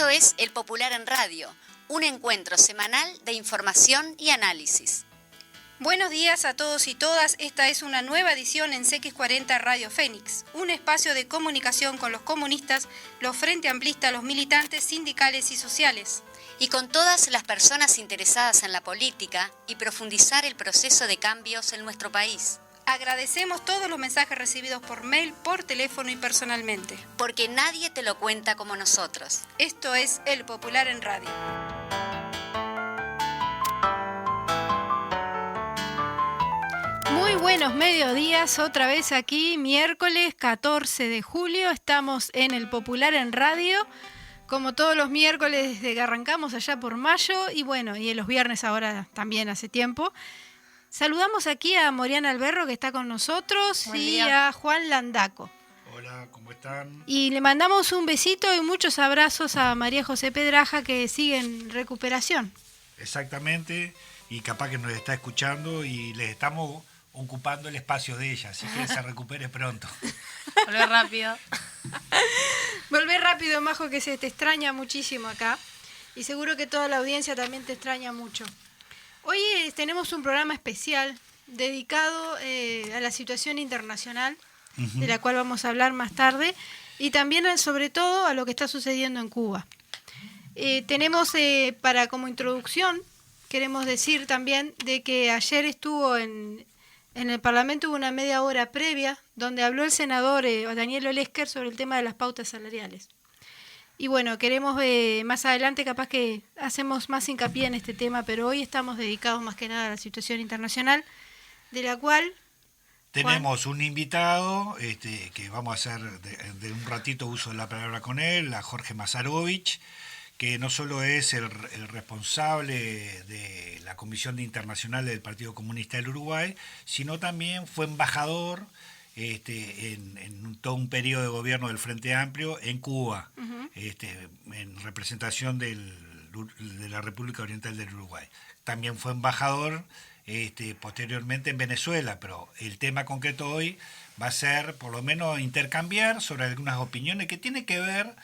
Esto es El Popular en Radio, un encuentro semanal de información y análisis. Buenos días a todos y todas, esta es una nueva edición en CX40 Radio Fénix, un espacio de comunicación con los comunistas, los frente amplistas, los militantes sindicales y sociales. Y con todas las personas interesadas en la política y profundizar el proceso de cambios en nuestro país. Agradecemos todos los mensajes recibidos por mail, por teléfono y personalmente. Porque nadie te lo cuenta como nosotros. Esto es El Popular en Radio. Muy buenos mediodías, otra vez aquí, miércoles 14 de julio, estamos en El Popular en Radio, como todos los miércoles desde que arrancamos allá por mayo, y bueno, y en los viernes ahora también hace tiempo. Saludamos aquí a Moriana Alberro, que está con nosotros, y a Juan Landaco. Hola, ¿cómo están? Y le mandamos un besito y muchos abrazos a María José Pedraja, que sigue en recuperación. Exactamente, y capaz que nos está escuchando y les estamos ocupando el espacio de ella, así que se recupere pronto. Volver rápido. Volver rápido, Majo, que se te extraña muchísimo acá. Y seguro que toda la audiencia también te extraña mucho. Hoy tenemos un programa especial dedicado a la situación internacional, de la cual vamos a hablar más tarde, y también sobre todo a lo que está sucediendo en Cuba. Tenemos como introducción, queremos decir también de que ayer estuvo en el Parlamento, hubo una media hora previa donde habló el senador Daniel Olesker sobre el tema de las pautas salariales. Y bueno, queremos más adelante capaz que hacemos más hincapié en este tema, pero hoy estamos dedicados más que nada a la situación internacional, de la cual... Tenemos un invitado que vamos a hacer de un ratito uso de la palabra con él, a Jorge Mazarovich, que no solo es el responsable de la Comisión Internacional del Partido Comunista del Uruguay, sino también fue embajador en todo un periodo de gobierno del Frente Amplio en Cuba, en representación de la República Oriental del Uruguay. También fue embajador posteriormente en Venezuela, pero el tema concreto hoy va a ser por lo menos intercambiar sobre algunas opiniones que tienen que ver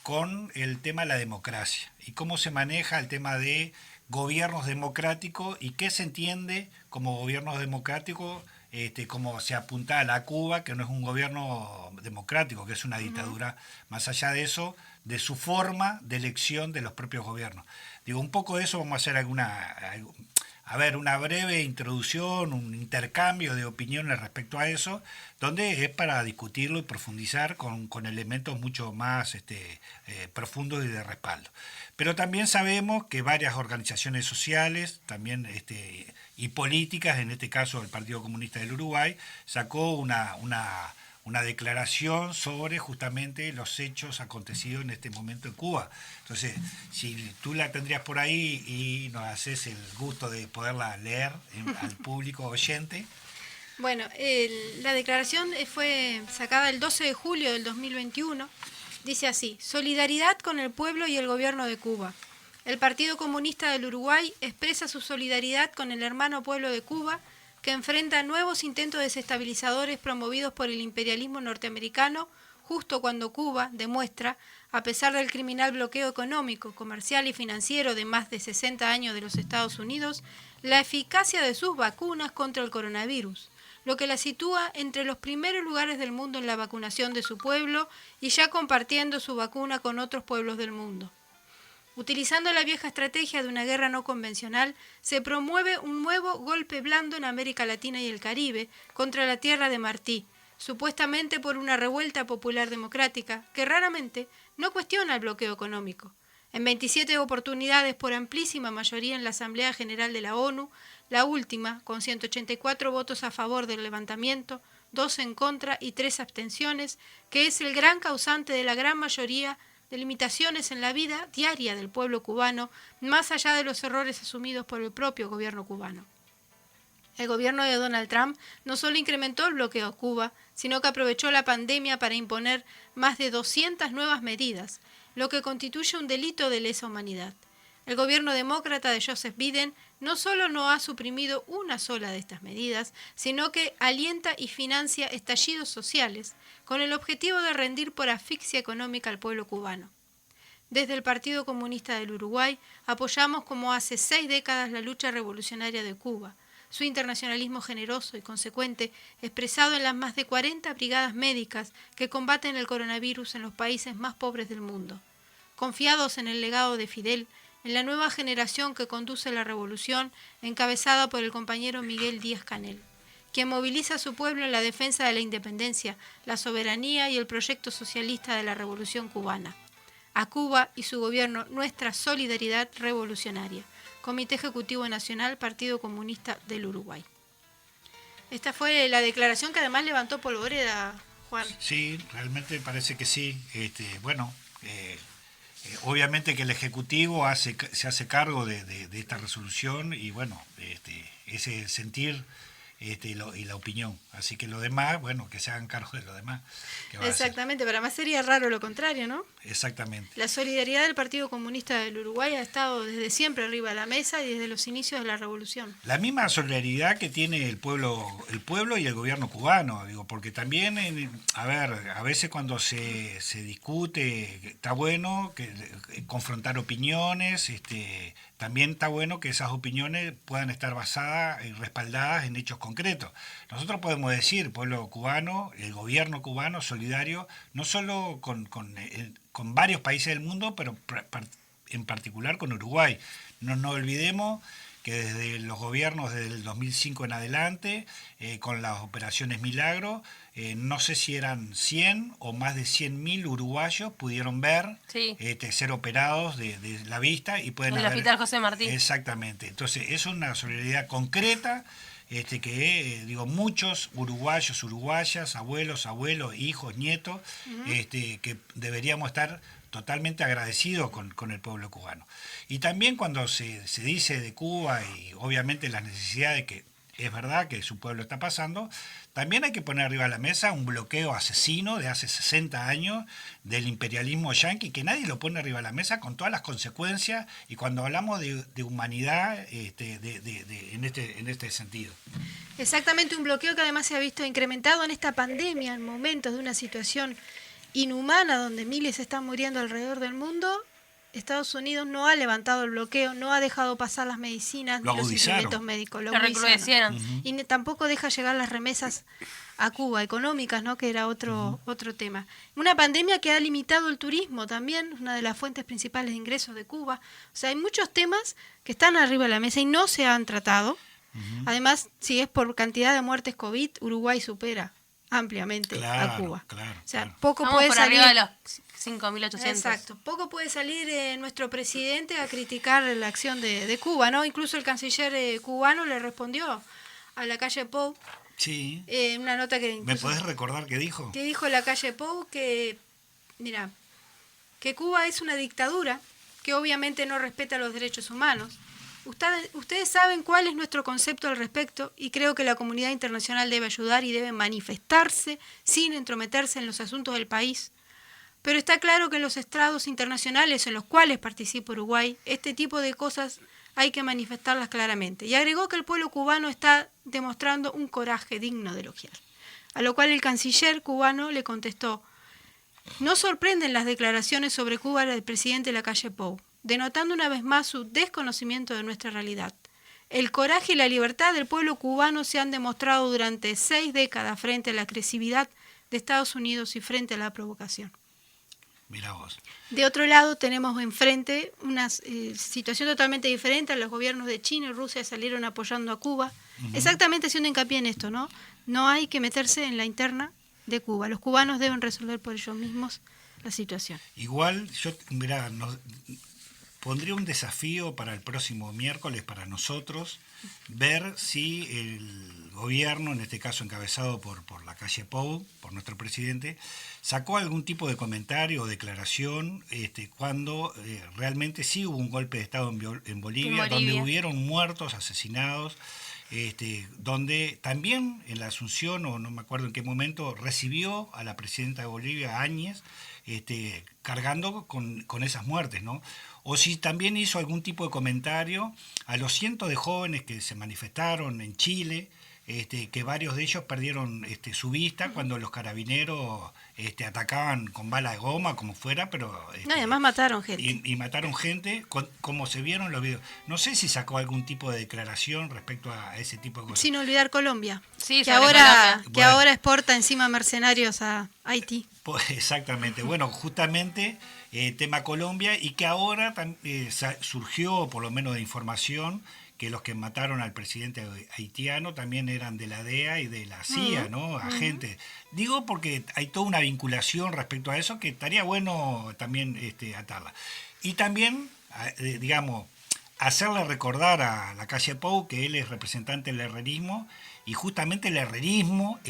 con el tema de la democracia y cómo se maneja el tema de gobiernos democráticos y qué se entiende como gobiernos democráticos, como se apunta a la Cuba, que no es un gobierno democrático, que es una dictadura, más allá de eso, de su forma de elección de los propios gobiernos. Digo, un poco de eso vamos a hacer una breve introducción, un intercambio de opiniones respecto a eso, donde es para discutirlo y profundizar con elementos mucho más profundos y de respaldo. Pero también sabemos que varias organizaciones sociales, también y políticas, en este caso el Partido Comunista del Uruguay, sacó una declaración sobre justamente los hechos acontecidos en este momento en Cuba. Entonces, si tú la tendrías por ahí y nos haces el gusto de poderla leer al público oyente. Bueno, la declaración fue sacada el 12 de julio del 2021. Dice así: solidaridad con el pueblo y el gobierno de Cuba. El Partido Comunista del Uruguay expresa su solidaridad con el hermano pueblo de Cuba, que enfrenta nuevos intentos desestabilizadores promovidos por el imperialismo norteamericano, justo cuando Cuba demuestra, a pesar del criminal bloqueo económico, comercial y financiero de más de 60 años de los Estados Unidos, la eficacia de sus vacunas contra el coronavirus, lo que la sitúa entre los primeros lugares del mundo en la vacunación de su pueblo y ya compartiendo su vacuna con otros pueblos del mundo. Utilizando la vieja estrategia de una guerra no convencional, se promueve un nuevo golpe blando en América Latina y el Caribe contra la tierra de Martí, supuestamente por una revuelta popular democrática que raramente no cuestiona el bloqueo económico. En 27 oportunidades por amplísima mayoría en la Asamblea General de la ONU, la última, con 184 votos a favor del levantamiento, 2 en contra y 3 abstenciones, que es el gran causante de la gran mayoría de limitaciones en la vida diaria del pueblo cubano, más allá de los errores asumidos por el propio gobierno cubano. El gobierno de Donald Trump no solo incrementó el bloqueo a Cuba, sino que aprovechó la pandemia para imponer más de 200 nuevas medidas, lo que constituye un delito de lesa humanidad. El gobierno demócrata de Joseph Biden no solo no ha suprimido una sola de estas medidas, sino que alienta y financia estallidos sociales con el objetivo de rendir por asfixia económica al pueblo cubano. Desde el Partido Comunista del Uruguay apoyamos como hace 6 décadas la lucha revolucionaria de Cuba, su internacionalismo generoso y consecuente expresado en las más de 40 brigadas médicas que combaten el coronavirus en los países más pobres del mundo. Confiados en el legado de Fidel, en la nueva generación que conduce la revolución, encabezada por el compañero Miguel Díaz-Canel, quien moviliza a su pueblo en la defensa de la independencia, la soberanía y el proyecto socialista de la revolución cubana. A Cuba y su gobierno, nuestra solidaridad revolucionaria. Comité Ejecutivo Nacional, Partido Comunista del Uruguay. Esta fue la declaración que además levantó polvoreda, Juan. Sí, realmente parece que sí. Obviamente que el Ejecutivo se hace cargo de esta resolución y bueno, ese sentir y la opinión. Así que lo demás, bueno, que se hagan cargo de lo demás. Exactamente, pero además sería raro lo contrario, ¿no? Exactamente. La solidaridad del Partido Comunista del Uruguay ha estado desde siempre arriba de la mesa y desde los inicios de la revolución. La misma solidaridad que tiene el pueblo y el gobierno cubano, porque también, a veces cuando se discute, está bueno confrontar opiniones, también está bueno que esas opiniones puedan estar basadas y respaldadas en hechos concretos. Nosotros podemos decir, el pueblo cubano, el gobierno cubano solidario, no solo con varios países del mundo, pero en particular con Uruguay. No nos olvidemos que desde los gobiernos del 2005 en adelante, con las operaciones Milagro, no sé si eran 100 o más de 100.000 uruguayos pudieron ver, Sí. Ser operados de la vista y pueden En el haber... Hospital José Martí. Exactamente. Entonces, es una solidaridad concreta muchos uruguayos, uruguayas, abuelos, hijos, nietos, que deberíamos estar totalmente agradecidos con el pueblo cubano. Y también cuando se dice de Cuba y obviamente las necesidades que es verdad que su pueblo está pasando, también hay que poner arriba de la mesa un bloqueo asesino de hace 60 años del imperialismo yanqui, que nadie lo pone arriba de la mesa con todas las consecuencias, y cuando hablamos de humanidad en este sentido. Exactamente, un bloqueo que además se ha visto incrementado en esta pandemia, en momentos de una situación inhumana donde miles están muriendo alrededor del mundo. Estados Unidos no ha levantado el bloqueo, no ha dejado pasar las medicinas ni los instrumentos médicos. Lo recrudecieron. Y tampoco deja llegar las remesas a Cuba, económicas, ¿no? Que era otro tema. Una pandemia que ha limitado el turismo también, una de las fuentes principales de ingresos de Cuba. O sea, hay muchos temas que están arriba de la mesa y no se han tratado. Además, si es por cantidad de muertes COVID, Uruguay supera ampliamente a Cuba. Claro, o sea, claro. poco Vamos puede por salir arriba de los 5.800. Exacto, poco puede salir nuestro presidente a criticar la acción de Cuba, ¿no? Incluso el canciller cubano le respondió a la calle Pou. Sí. Una nota que ¿Me podés recordar qué dijo? Que dijo la calle Pou que Cuba es una dictadura que obviamente no respeta los derechos humanos. Ustedes saben cuál es nuestro concepto al respecto y creo que la comunidad internacional debe ayudar y debe manifestarse sin entrometerse en los asuntos del país. Pero está claro que en los estrados internacionales en los cuales participa Uruguay, este tipo de cosas hay que manifestarlas claramente. Y agregó que el pueblo cubano está demostrando un coraje digno de elogiar. A lo cual el canciller cubano le contestó: no sorprenden las declaraciones sobre Cuba del presidente Lacalle Pou, denotando una vez más su desconocimiento de nuestra realidad. El coraje y la libertad del pueblo cubano se han demostrado durante 6 décadas frente a la agresividad de Estados Unidos y frente a la provocación. Mirá vos. De otro lado, tenemos enfrente una situación totalmente diferente. Los gobiernos de China y Rusia salieron apoyando a Cuba, exactamente haciendo hincapié en esto, ¿no? No hay que meterse en la interna de Cuba. Los cubanos deben resolver por ellos mismos la situación. Igual, yo, pondría un desafío para el próximo miércoles para nosotros, ver si el gobierno, en este caso encabezado por la calle Pou, por nuestro presidente, sacó algún tipo de comentario o declaración cuando realmente sí hubo un golpe de Estado en Bolivia, donde hubieron muertos, asesinados, donde también en la Asunción, o no me acuerdo en qué momento, recibió a la presidenta de Bolivia, Áñez, cargando con esas muertes, ¿no? O si también hizo algún tipo de comentario a los cientos de jóvenes que se manifestaron en Chile, que varios de ellos perdieron su vista cuando los carabineros atacaban con bala de goma, como fuera, pero... No, y además mataron gente. Y mataron gente, como se vieron los videos. No sé si sacó algún tipo de declaración respecto a ese tipo de cosas. Sin olvidar Colombia, Sí, que sobre ahora Colombia. que ahora exporta encima mercenarios a Haití. Pues, exactamente. Bueno, justamente tema Colombia, y que ahora surgió, por lo menos de información, que los que mataron al presidente haitiano también eran de la DEA y de la CIA, ¿no? Agentes. Digo porque hay toda una vinculación respecto a eso que estaría bueno también atarla. Y también, digamos, hacerle recordar a la calle Pou que él es representante del herrerismo, y justamente el herrerismo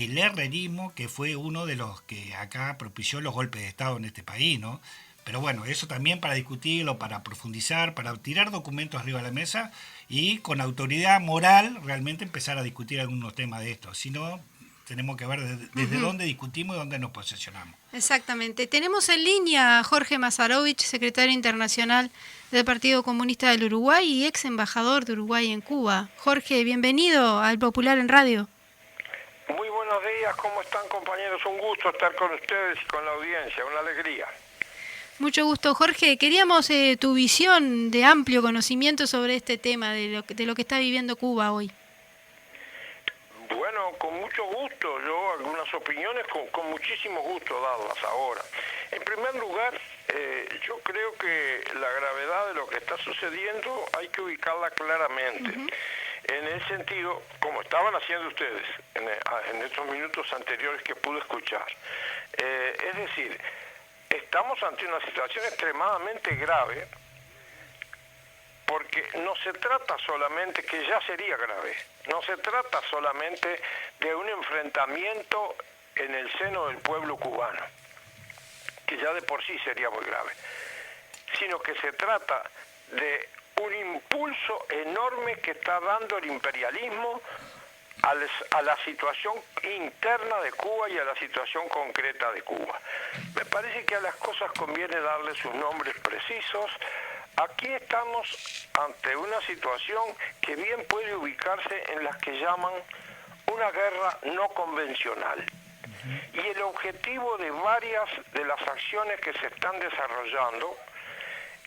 que fue uno de los que acá propició los golpes de Estado en este país, ¿no? Pero bueno, eso también para discutirlo, para profundizar, para tirar documentos arriba de la mesa y con autoridad moral realmente empezar a discutir algunos temas de esto. Si no, tenemos que ver desde dónde discutimos y dónde nos posicionamos. Exactamente. Tenemos en línea a Jorge Masarovich, secretario internacional del Partido Comunista del Uruguay y ex embajador de Uruguay en Cuba. Jorge, bienvenido al Popular en Radio. Muy buenos días, ¿cómo están, compañeros? Un gusto estar con ustedes y con la audiencia, una alegría. Mucho gusto, Jorge. Queríamos tu visión de amplio conocimiento sobre este tema, de lo que está viviendo Cuba hoy. Bueno, con mucho gusto, yo algunas opiniones con muchísimo gusto darlas ahora. En primer lugar, yo creo que la gravedad de lo que está sucediendo hay que ubicarla claramente. En el sentido, como estaban haciendo ustedes en estos minutos anteriores que pude escuchar. Es decir, estamos ante una situación extremadamente grave, porque no se trata solamente, que ya sería grave, no se trata solamente de un enfrentamiento en el seno del pueblo cubano, que ya de por sí sería muy grave, sino que se trata de un impulso enorme que está dando el imperialismo a la situación interna de Cuba y a la situación concreta de Cuba. Me parece que a las cosas conviene darle sus nombres precisos. Aquí estamos ante una situación que bien puede ubicarse en las que llaman una guerra no convencional. Y el objetivo de varias de las acciones que se están desarrollando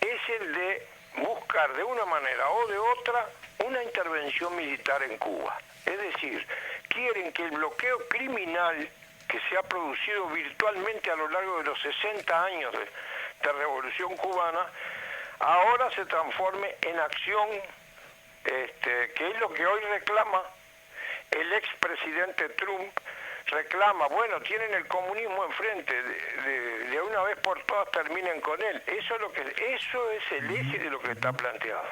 es el de buscar de una manera o de otra una intervención militar en Cuba. Es decir, quieren que el bloqueo criminal que se ha producido virtualmente a lo largo de los 60 años de Revolución Cubana ahora se transforme en acción, que es lo que hoy reclama el expresidente Trump. Reclama, bueno, tienen el comunismo enfrente, de una vez por todas terminen con él. Eso es el eje de lo que está planteado.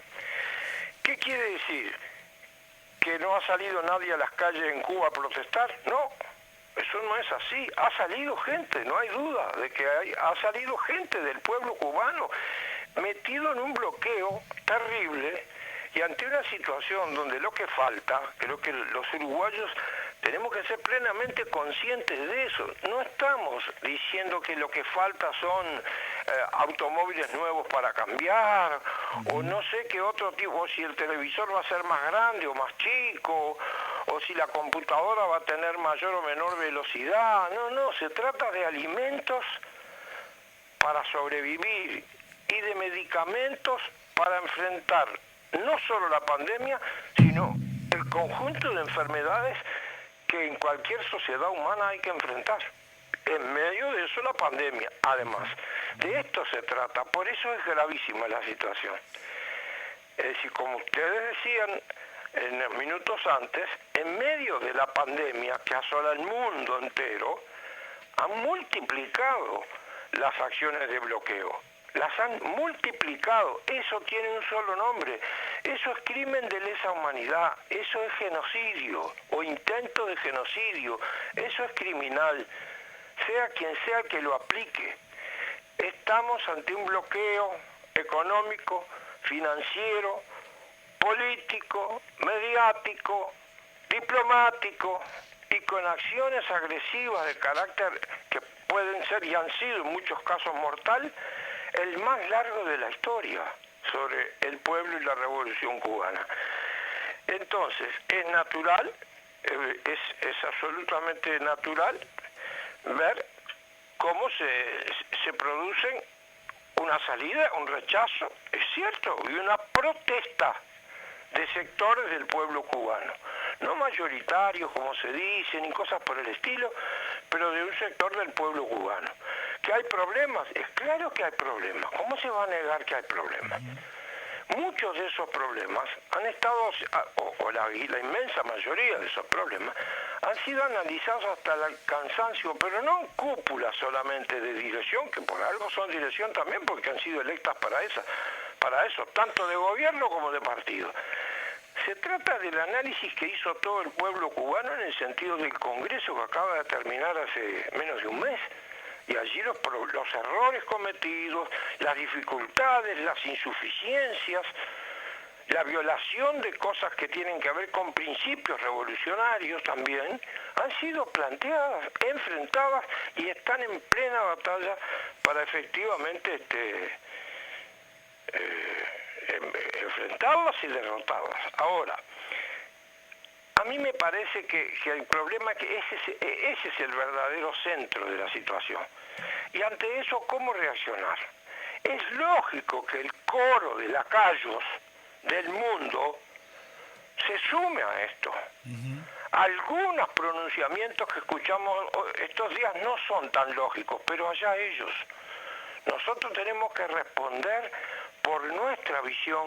¿Qué quiere decir? ¿Que no ha salido nadie a las calles en Cuba a protestar? No, eso no es así. Ha salido gente, no hay duda de que ha salido gente del pueblo cubano metido en un bloqueo terrible y ante una situación donde lo que falta, creo que los uruguayos tenemos que ser plenamente conscientes de eso. No estamos diciendo que lo que falta son automóviles nuevos para cambiar, o no sé qué otro tipo, o si el televisor va a ser más grande o más chico, o si la computadora va a tener mayor o menor velocidad. No, se trata de alimentos para sobrevivir y de medicamentos para enfrentar no solo la pandemia, sino el conjunto de enfermedades que en cualquier sociedad humana hay que enfrentar. En medio de eso la pandemia, además. De esto se trata, por eso es gravísima la situación. Es decir, como ustedes decían en los minutos antes, en medio de la pandemia que asola el mundo entero, han multiplicado las acciones de bloqueo. Las han multiplicado. Eso tiene un solo nombre. Eso es crimen de lesa humanidad. Eso es genocidio o intento de genocidio. Eso es criminal. Sea quien sea el que lo aplique. Estamos ante un bloqueo económico, financiero, político, mediático, diplomático y con acciones agresivas de carácter que pueden ser y han sido en muchos casos mortal, el más largo de la historia sobre el pueblo y la revolución cubana. Entonces, es natural es absolutamente natural ver cómo se producen una salida, un rechazo, es cierto, y una protesta de sectores del pueblo cubano, no mayoritarios como se dice, ni cosas por el estilo, pero de un sector del pueblo cubano. ¿Que hay problemas? Es claro que hay problemas. ¿Cómo se va a negar que hay problemas? Muchos de esos problemas han estado, o la inmensa mayoría de esos problemas, han sido analizados hasta el cansancio, pero no en cúpulas solamente de dirección, que por algo son dirección también porque han sido electas para eso, tanto de gobierno como de partido. Se trata del análisis que hizo todo el pueblo cubano en el sentido del Congreso que acaba de terminar hace menos de un mes. Y allí los errores cometidos, las dificultades, las insuficiencias, la violación de cosas que tienen que ver con principios revolucionarios también, han sido planteadas, enfrentadas y están en plena batalla para efectivamente enfrentarlas y derrotarlas. Ahora, a mí me parece que el problema es que ese es el verdadero centro de la situación. Y ante eso, ¿cómo reaccionar? Es lógico que el coro de lacayos del mundo se sume a esto. Algunos pronunciamientos que escuchamos estos días no son tan lógicos, pero allá ellos. Nosotros tenemos que responder por nuestra visión,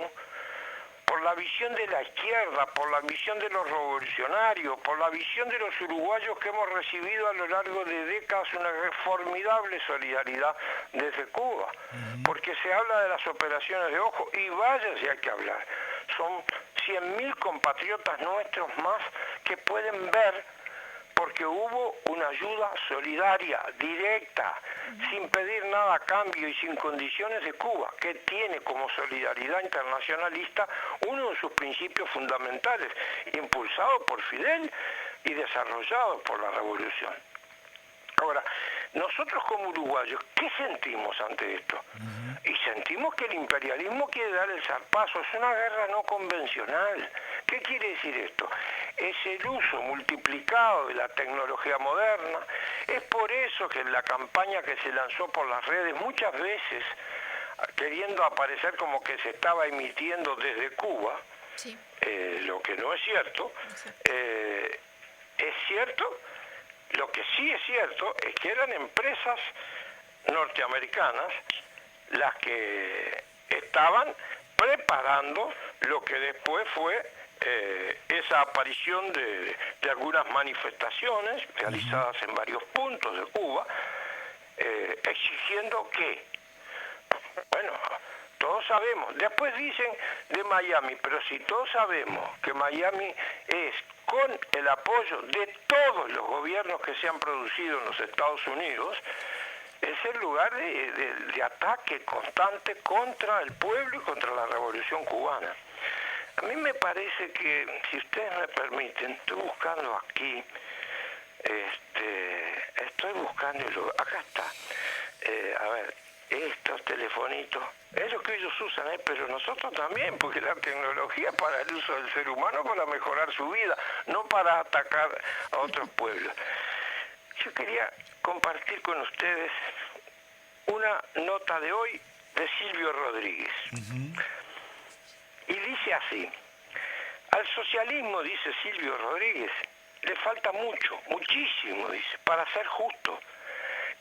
por la visión de la izquierda, por la visión de los revolucionarios, por la visión de los uruguayos que hemos recibido a lo largo de décadas una formidable solidaridad desde Cuba, porque se habla de las operaciones de ojo, y vaya si hay que hablar. Son 100.000 compatriotas nuestros más que pueden ver, porque hubo una ayuda solidaria, directa, sin pedir nada a cambio y sin condiciones de Cuba, que tiene como solidaridad internacionalista uno de sus principios fundamentales, impulsado por Fidel y desarrollado por la revolución. Ahora, nosotros como uruguayos, ¿qué sentimos ante esto? Y sentimos que el imperialismo quiere dar el zarpazo, es una guerra no convencional. ¿Qué quiere decir esto? Es el uso multiplicado de la tecnología moderna. Es por eso que en la campaña que se lanzó por las redes, muchas veces queriendo aparecer como que se estaba emitiendo desde Cuba, Sí. Lo que no es cierto, es cierto. Lo que sí es cierto es que eran empresas norteamericanas las que estaban preparando lo que después fue esa aparición de algunas manifestaciones realizadas en varios puntos de Cuba, exigiendo que, bueno, todos sabemos, después dicen de Miami, pero si todos sabemos que Miami es con el apoyo de todos los gobiernos que se han producido en los Estados Unidos, es el lugar de ataque constante contra el pueblo y contra la revolución cubana. A mí me parece que, si ustedes me permiten, estoy buscando aquí, estoy buscando, acá está, a ver, estos telefonitos, es lo que ellos usan, pero nosotros también, porque la tecnología para el uso del ser humano, para mejorar su vida, no para atacar a otros pueblos. Yo quería compartir con ustedes una nota de hoy de Silvio Rodríguez. Y dice así: al socialismo, dice Silvio Rodríguez, le falta mucho, muchísimo, dice, para ser justo.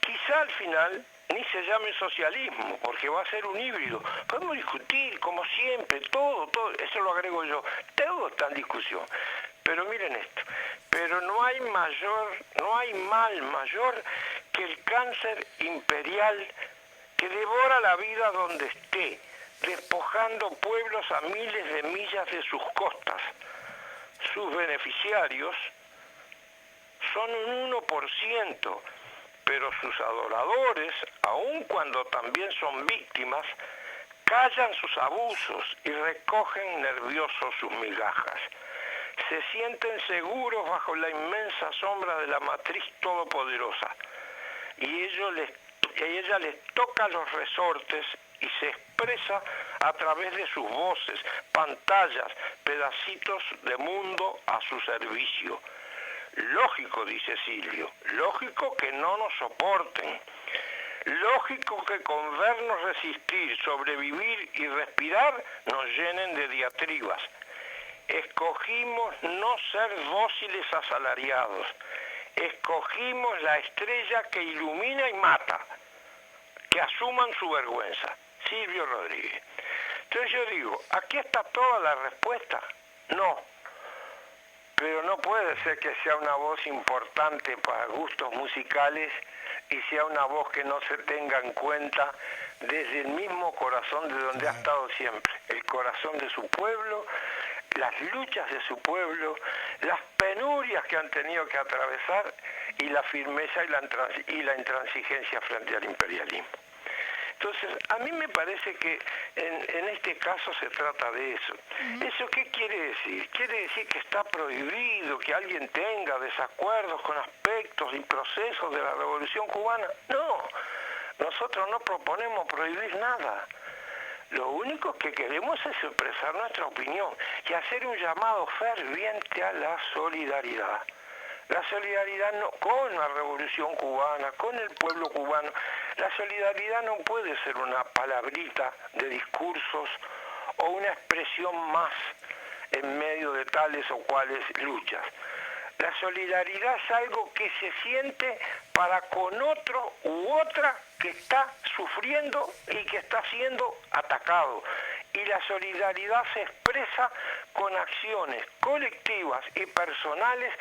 Quizá al final ni se llame socialismo, porque va a ser un híbrido. Podemos discutir, como siempre, todo, eso lo agrego yo, todo está en discusión. Pero miren esto, pero no hay mal mayor que el cáncer imperial que devora la vida donde esté, despojando pueblos a miles de millas de sus costas. Sus beneficiarios son un 1%, pero sus adoradores, aun cuando también son víctimas, callan sus abusos y recogen nerviosos sus migajas. Se sienten seguros bajo la inmensa sombra de la matriz todopoderosa, y ella les toca los resortes y se expresa a través de sus voces, pantallas, pedacitos de mundo a su servicio. Lógico, dice Silvio, lógico que no nos soporten. Lógico que con vernos resistir, sobrevivir y respirar nos llenen de diatribas. Escogimos no ser dóciles asalariados. Escogimos la estrella que ilumina y mata. Que asuman su vergüenza. Silvio Rodríguez. Entonces yo digo, ¿aquí está toda la respuesta? No. Pero no puede ser que sea una voz importante para gustos musicales y sea una voz que no se tenga en cuenta desde el mismo corazón de donde ha estado siempre, el corazón de su pueblo, las luchas de su pueblo, las penurias que han tenido que atravesar y la firmeza y la intransigencia frente al imperialismo. Entonces, a mí me parece que en este caso se trata de eso. ¿Eso qué quiere decir? Quiere decir que está prohibido que alguien tenga desacuerdos con aspectos y procesos de la Revolución Cubana. No, nosotros no proponemos prohibir nada. Lo único que queremos es expresar nuestra opinión y hacer un llamado ferviente a la solidaridad. La solidaridad no, con la Revolución Cubana, con el pueblo cubano. La solidaridad no puede ser una palabrita de discursos o una expresión más en medio de tales o cuales luchas. La solidaridad es algo que se siente para con otro u otra que está sufriendo y que está siendo atacado. Y la solidaridad se expresa con acciones colectivas y personales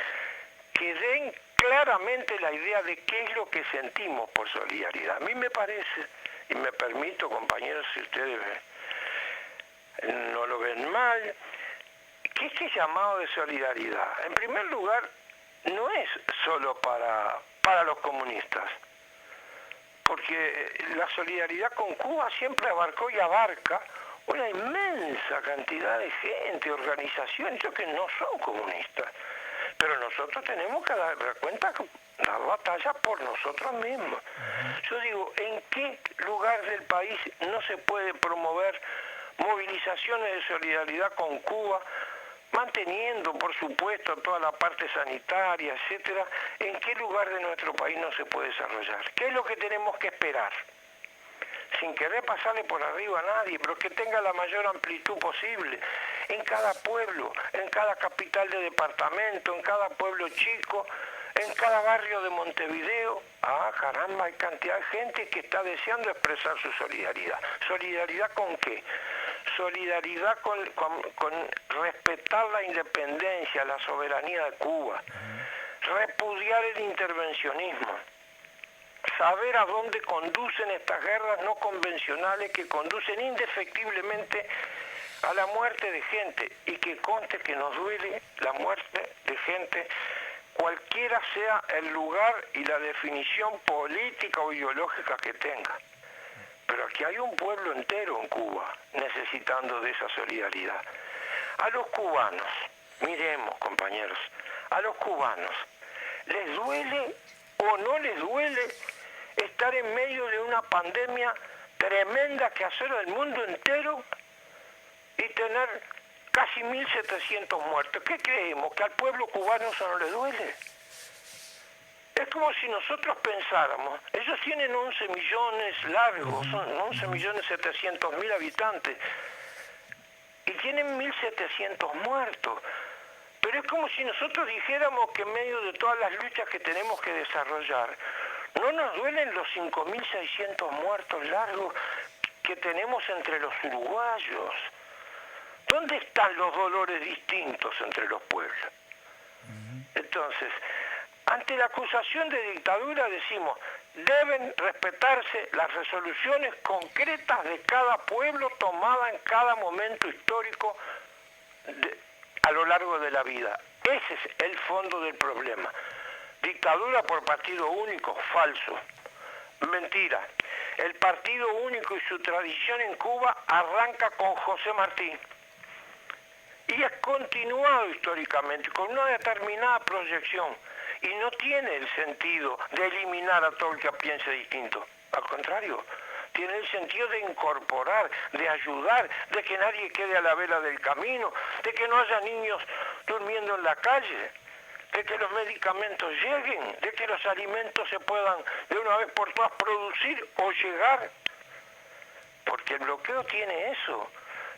que den claramente la idea de qué es lo que sentimos por solidaridad. A mí me parece, y me permito, compañeros, si ustedes no lo ven mal, que este llamado de solidaridad, en primer lugar, no es solo para los comunistas, porque la solidaridad con Cuba siempre abarcó y abarca una inmensa cantidad de gente, organizaciones que no son comunistas. Pero nosotros tenemos que dar cuenta, dar batalla por nosotros mismos. Yo digo, ¿en qué lugar del país no se puede promover movilizaciones de solidaridad con Cuba, manteniendo, por supuesto, toda la parte sanitaria, etcétera? ¿En qué lugar de nuestro país no se puede desarrollar? ¿Qué es lo que tenemos que esperar? Sin querer pasarle por arriba a nadie, pero que tenga la mayor amplitud posible, en cada pueblo, en cada capital de departamento, en cada pueblo chico, en cada barrio de Montevideo. Ah, caramba, hay cantidad de gente que está deseando expresar su solidaridad. ¿Solidaridad con qué? Solidaridad con respetar la independencia, la soberanía de Cuba, repudiar el intervencionismo, saber a dónde conducen estas guerras no convencionales que conducen indefectiblemente a la muerte de gente, y que conste que nos duele la muerte de gente, cualquiera sea el lugar y la definición política o ideológica que tenga. Pero aquí hay un pueblo entero en Cuba necesitando de esa solidaridad. A los cubanos, miremos, compañeros, a los cubanos, ¿les duele o no les duele estar en medio de una pandemia tremenda que asola el mundo entero y tener casi 1.700 muertos? ¿Qué creemos? ¿Que al pueblo cubano eso no le duele? Es como si nosotros pensáramos, ellos tienen 11 millones largos, son 11.700.000 habitantes, y tienen 1.700 muertos. Pero es como si nosotros dijéramos que en medio de todas las luchas que tenemos que desarrollar, no nos duelen los 5.600 muertos largos que tenemos entre los uruguayos. ¿Dónde están los dolores distintos entre los pueblos? Entonces, ante la acusación de dictadura decimos, deben respetarse las resoluciones concretas de cada pueblo tomada en cada momento histórico a lo largo de la vida. Ese es el fondo del problema. Dictadura por partido único, falso. Mentira. El partido único y su tradición en Cuba arranca con José Martí y es continuado históricamente con una determinada proyección, y no tiene el sentido de eliminar a todo el que piense distinto. Al contrario, tiene el sentido de incorporar, de ayudar, de que nadie quede a la vera del camino, de que no haya niños durmiendo en la calle. de que los medicamentos lleguen, de que los alimentos se puedan de una vez por todas producir o llegar, porque el bloqueo tiene eso.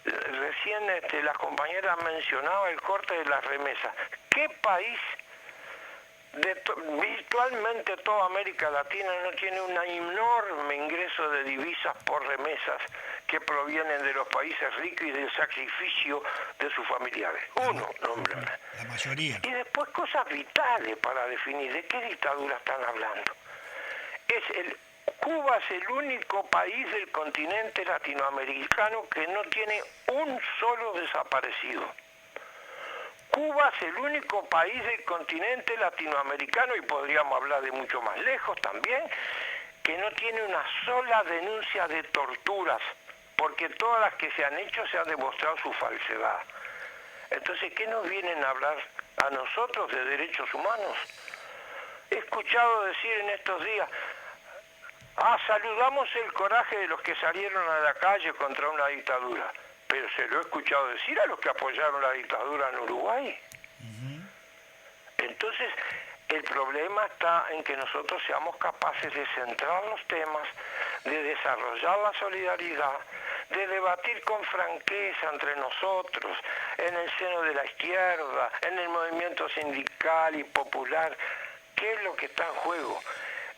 Recién la compañera mencionaba el corte de las remesas. ¿Qué país virtualmente toda América Latina no tiene un enorme ingreso de divisas por remesas que provienen de los países ricos y del sacrificio de sus familiares? Uno, nómbrame. La mayoría. Y después cosas vitales para definir de qué dictadura están hablando. Cuba es el único país del continente latinoamericano que no tiene un solo desaparecido. Cuba es el único país del continente latinoamericano, y podríamos hablar de mucho más lejos también, que no tiene una sola denuncia de torturas, porque todas las que se han hecho se ha demostrado su falsedad. Entonces, ¿qué nos vienen a hablar a nosotros de derechos humanos? He escuchado decir en estos días, saludamos el coraje de los que salieron a la calle contra una dictadura. Pero se lo he escuchado decir a los que apoyaron la dictadura en Uruguay. Entonces, el problema está en que nosotros seamos capaces de centrar los temas, de desarrollar la solidaridad, de debatir con franqueza entre nosotros, en el seno de la izquierda, en el movimiento sindical y popular, qué es lo que está en juego.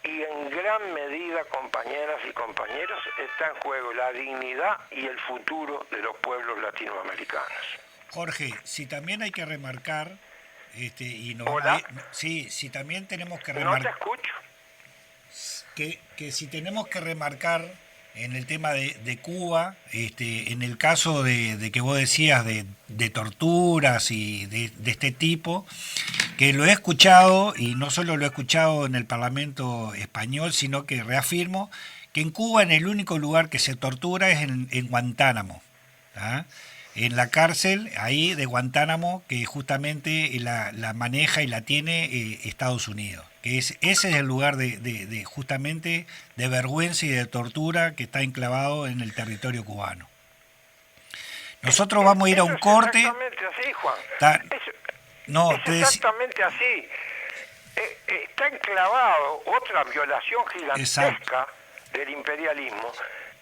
Y en gran medida, compañeras y compañeros, está en juego la dignidad y el futuro de los pueblos latinoamericanos. Jorge, si también hay que remarcar, Hola. si también tenemos que No te remarcar, escucho. que si tenemos que remarcar en el tema de Cuba, en el caso de que vos decías de torturas y de este tipo, que lo he escuchado, y no solo lo he escuchado en el Parlamento español, sino que reafirmo que en Cuba en el único lugar que se tortura es en Guantánamo, ¿ah? En la cárcel ahí de Guantánamo, que justamente la maneja y la tiene Estados Unidos, que ese es el lugar de justamente de vergüenza y de tortura que está enclavado en el territorio cubano. Nosotros vamos a ir a un corte. Exactamente así, Juan. Exactamente así. Está enclavado otra violación gigantesca del imperialismo.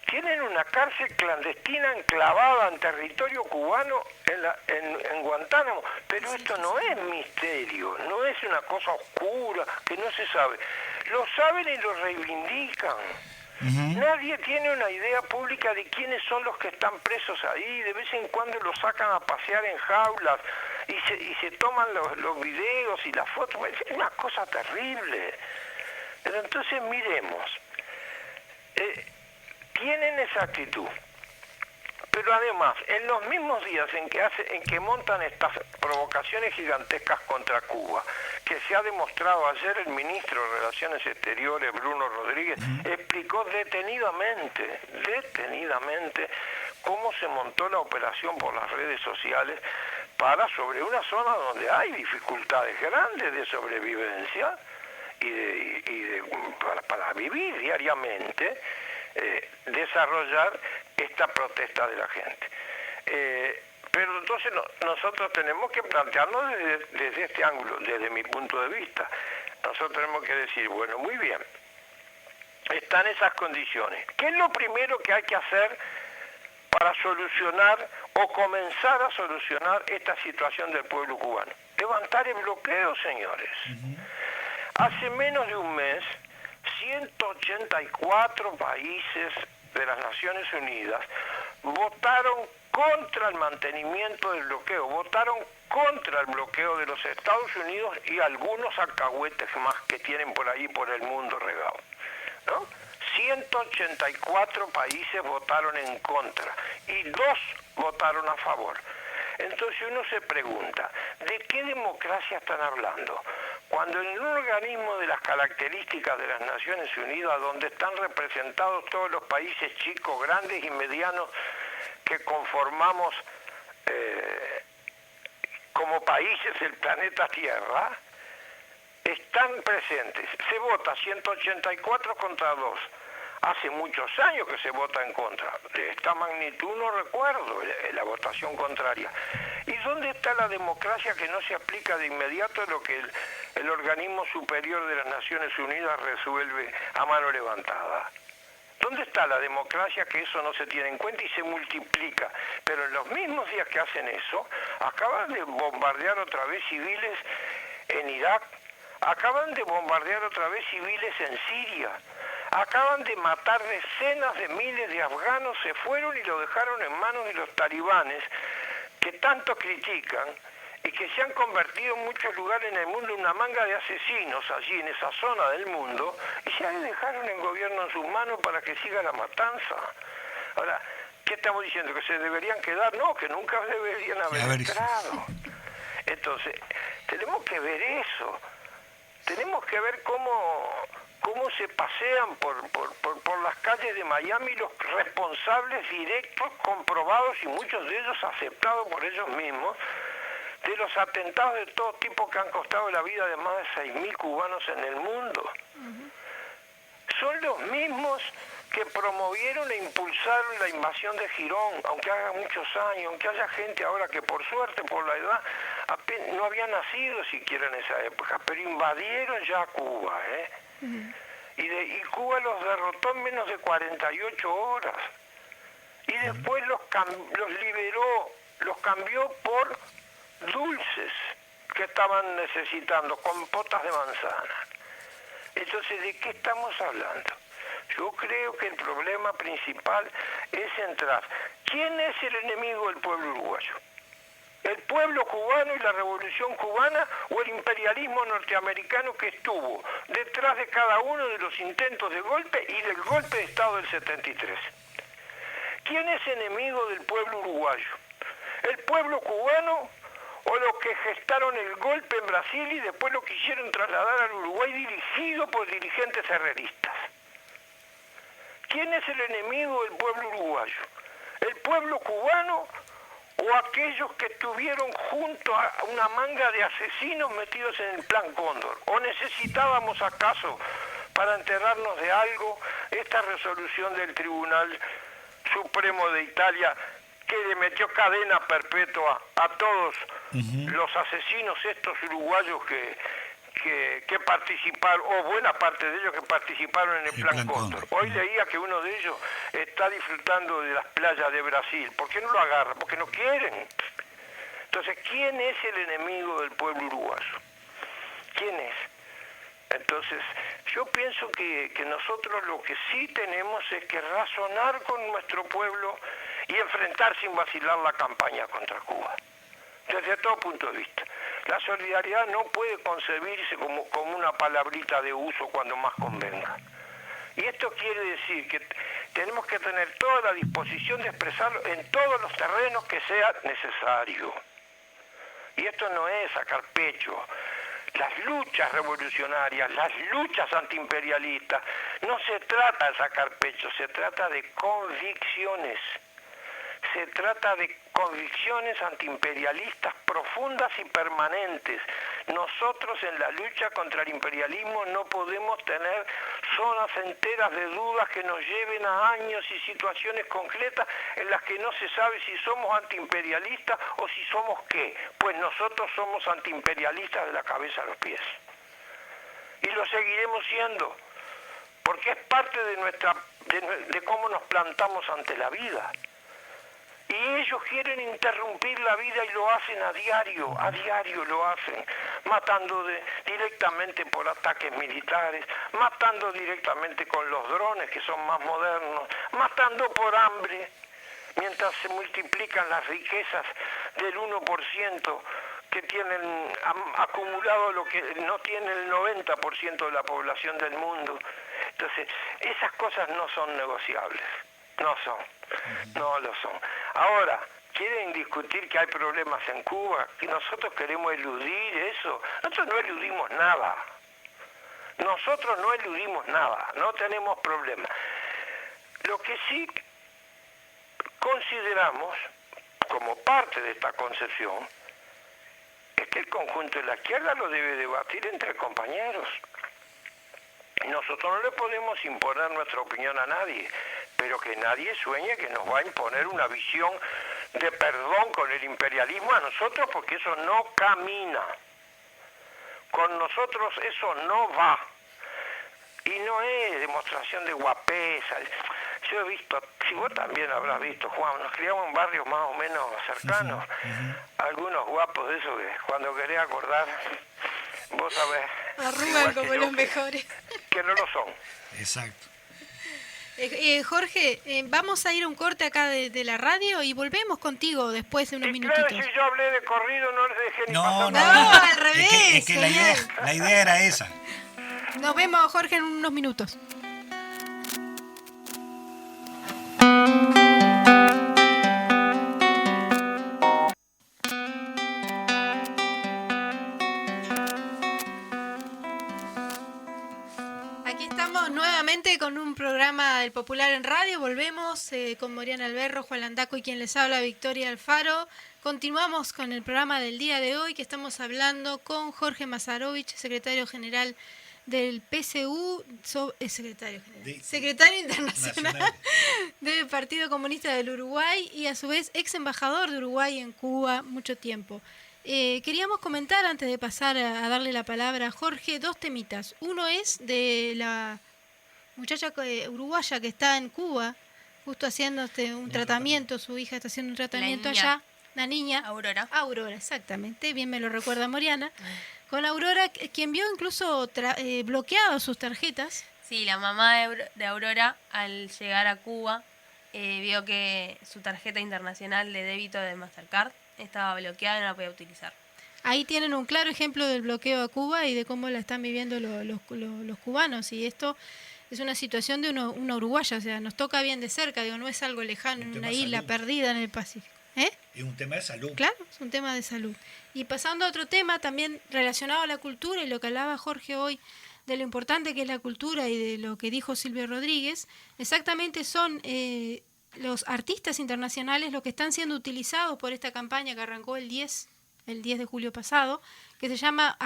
Tienen una cárcel clandestina enclavada en territorio cubano en Guantánamo, pero esto no es misterio, no es una cosa oscura que no se sabe. Lo saben y lo reivindican. Nadie tiene una idea pública de quiénes son los que están presos ahí. De vez en cuando los sacan a pasear en jaulas y se toman los videos y las fotos. Es una cosa terrible. Pero entonces miremos. Tienen esa actitud. Pero además, en los mismos días en que montan estas provocaciones gigantescas contra Cuba, que se ha demostrado ayer, el ministro de Relaciones Exteriores, Bruno Rodríguez, explicó detenidamente cómo se montó la operación por las redes sociales sobre una zona donde hay dificultades grandes de sobrevivencia y para vivir diariamente, desarrollar esta protesta de la gente. Pero entonces nosotros tenemos que plantearnos desde este ángulo, desde mi punto de vista. Nosotros tenemos que decir, bueno, muy bien, están esas condiciones. ¿Qué es lo primero que hay que hacer para solucionar o comenzar a solucionar esta situación del pueblo cubano? Levantar el bloqueo, señores. Hace menos de un mes, 184 países de las Naciones Unidas votaron contra el mantenimiento del bloqueo, votaron contra el bloqueo de los Estados Unidos y algunos alcahuetes más que tienen por ahí por el mundo regado, ¿no? 184 países votaron en contra y 2 votaron a favor. Entonces uno se pregunta, ¿de qué democracia están hablando? Cuando en un organismo de las características de las Naciones Unidas, donde están representados todos los países chicos, grandes y medianos que conformamos como países el planeta Tierra, están presentes. Se vota 184 contra 2. Hace muchos años que se vota en contra. De esta magnitud no recuerdo la votación contraria. ¿Y dónde está la democracia que no se aplica de inmediato lo que el organismo superior de las Naciones Unidas resuelve a mano levantada? ¿Dónde está la democracia que eso no se tiene en cuenta y se multiplica? Pero en los mismos días que hacen eso, acaban de bombardear otra vez civiles en Irak, acaban de bombardear otra vez civiles en Siria, acaban de matar decenas de miles de afganos, se fueron y lo dejaron en manos de los talibanes, que tanto critican, y que se han convertido en muchos lugares en el mundo en una manga de asesinos allí en esa zona del mundo, y ya le dejaron el gobierno en sus manos para que siga la matanza. Ahora, ¿qué estamos diciendo? ¿Que se deberían quedar? No, que nunca deberían haber entrado. Entonces, tenemos que ver eso. Tenemos que ver cómo se pasean por las calles de Miami los responsables directos, comprobados y muchos de ellos aceptados por ellos mismos, de los atentados de todo tipo que han costado la vida de más de 6.000 cubanos en el mundo. Son los mismos que promovieron e impulsaron la invasión de Girón, aunque haga muchos años, aunque haya gente ahora que por suerte, por la edad, no había nacido siquiera en esa época, pero invadieron ya Cuba, y Cuba los derrotó en menos de 48 horas. Y después los liberó, los cambió por dulces que estaban necesitando, compotas de manzana. Entonces, ¿de qué estamos hablando? Yo creo que el problema principal es centrar. ¿Quién es el enemigo del pueblo uruguayo? ¿El pueblo cubano y la revolución cubana o el imperialismo norteamericano que estuvo detrás de cada uno de los intentos de golpe y del golpe de Estado del 73? ¿Quién es enemigo del pueblo uruguayo? ¿El pueblo cubano o los que gestaron el golpe en Brasil y después lo quisieron trasladar al Uruguay dirigido por dirigentes herreristas? ¿Quién es el enemigo del pueblo uruguayo? ¿El pueblo cubano o aquellos que estuvieron junto a una manga de asesinos metidos en el Plan Cóndor? ¿O necesitábamos acaso, para enterarnos de algo, esta resolución del Tribunal Supremo de Italia que le metió cadena perpetua a todos los asesinos estos uruguayos que participaron, o buena parte de ellos que participaron en el Plan Cóndor? Hoy leía que uno de ellos está disfrutando de las playas de Brasil. ¿Por qué no lo agarran? Porque no quieren. Entonces, ¿quién es el enemigo del pueblo uruguayo? ¿Quién es? Entonces, yo pienso que nosotros lo que sí tenemos es que razonar con nuestro pueblo y enfrentar sin vacilar la campaña contra Cuba, desde todo punto de vista. La solidaridad no puede concebirse como una palabrita de uso cuando más convenga. Y esto quiere decir que tenemos que tener toda la disposición de expresarlo en todos los terrenos que sea necesario. Y esto no es sacar pecho. Las luchas revolucionarias, las luchas antiimperialistas, no se trata de sacar pecho, se trata de convicciones. Se trata de convicciones antiimperialistas profundas y permanentes. Nosotros en la lucha contra el imperialismo no podemos tener zonas enteras de dudas que nos lleven a años y situaciones concretas en las que no se sabe si somos antiimperialistas o si somos qué. Pues nosotros somos antiimperialistas de la cabeza a los pies. Y lo seguiremos siendo, porque es parte de cómo nos plantamos ante la vida. Y ellos quieren interrumpir la vida y lo hacen a diario lo hacen, matando directamente por ataques militares, matando directamente con los drones que son más modernos, matando por hambre, mientras se multiplican las riquezas del 1% que tienen acumulado lo que no tiene el 90% de la población del mundo. Entonces, esas cosas no son negociables. No lo son. Ahora, ¿quieren discutir que hay problemas en Cuba? ¿Que nosotros queremos eludir eso? Nosotros no eludimos nada. No tenemos problemas. Lo que sí consideramos, como parte de esta concepción, es que el conjunto de la izquierda lo debe debatir entre compañeros. Nosotros no le podemos imponer nuestra opinión a nadie, pero que nadie sueñe que nos va a imponer una visión de perdón con el imperialismo a nosotros, porque eso no camina. Con nosotros eso no va. Y no es demostración de guapesa. Yo he visto, si vos también habrás visto, Juan, nos criamos en barrios más o menos cercanos. Algunos guapos de esos que cuando querés acordar, vos sabés. Arrugan como los mejores. Que no lo son. Exacto. Jorge, vamos a ir a un corte acá de la radio y volvemos contigo después de unos Y minutitos. claro, si yo hablé de corrido, no les dejé ni No, pasar no, nada. No, al revés, Es que la idea era esa. Nos vemos, Jorge, en unos minutos. Aquí estamos nuevamente con un programa del Popular en Radio. Volvemos con Mariana Alberro, Juan Landaco y quien les habla, Victoria Alfaro. Continuamos con el programa del día de hoy, que estamos hablando con Jorge Masarovich, secretario general del PCU, secretario internacional Nacional. del Partido Comunista del Uruguay y a su vez ex embajador de Uruguay en Cuba mucho tiempo. Queríamos comentar, antes de pasar a darle la palabra a Jorge, dos temitas. Uno es de la muchacha uruguaya que está en Cuba, justo haciendo un tratamiento, su hija está haciendo un tratamiento niña. allá, la niña. Aurora, exactamente, bien me lo recuerda Moriana. Con Aurora, quien vio incluso bloqueado sus tarjetas. Sí, la mamá de Aurora, al llegar a Cuba, vio que su tarjeta internacional de débito de Mastercard estaba bloqueada y no la podía utilizar. Ahí tienen un claro ejemplo del bloqueo a Cuba y de cómo la están viviendo los cubanos. Y esto es una situación de una uruguaya, o sea, nos toca bien de cerca, digo, no es algo lejano, en una isla perdida en el Pacífico. Es un tema de salud. Claro, es un tema de salud. Y pasando a otro tema también relacionado a la cultura y lo que hablaba Jorge hoy, de lo importante que es la cultura y de lo que dijo Silvio Rodríguez, exactamente son los artistas internacionales los que están siendo utilizados por esta campaña que arrancó el 10 de julio pasado, que se llama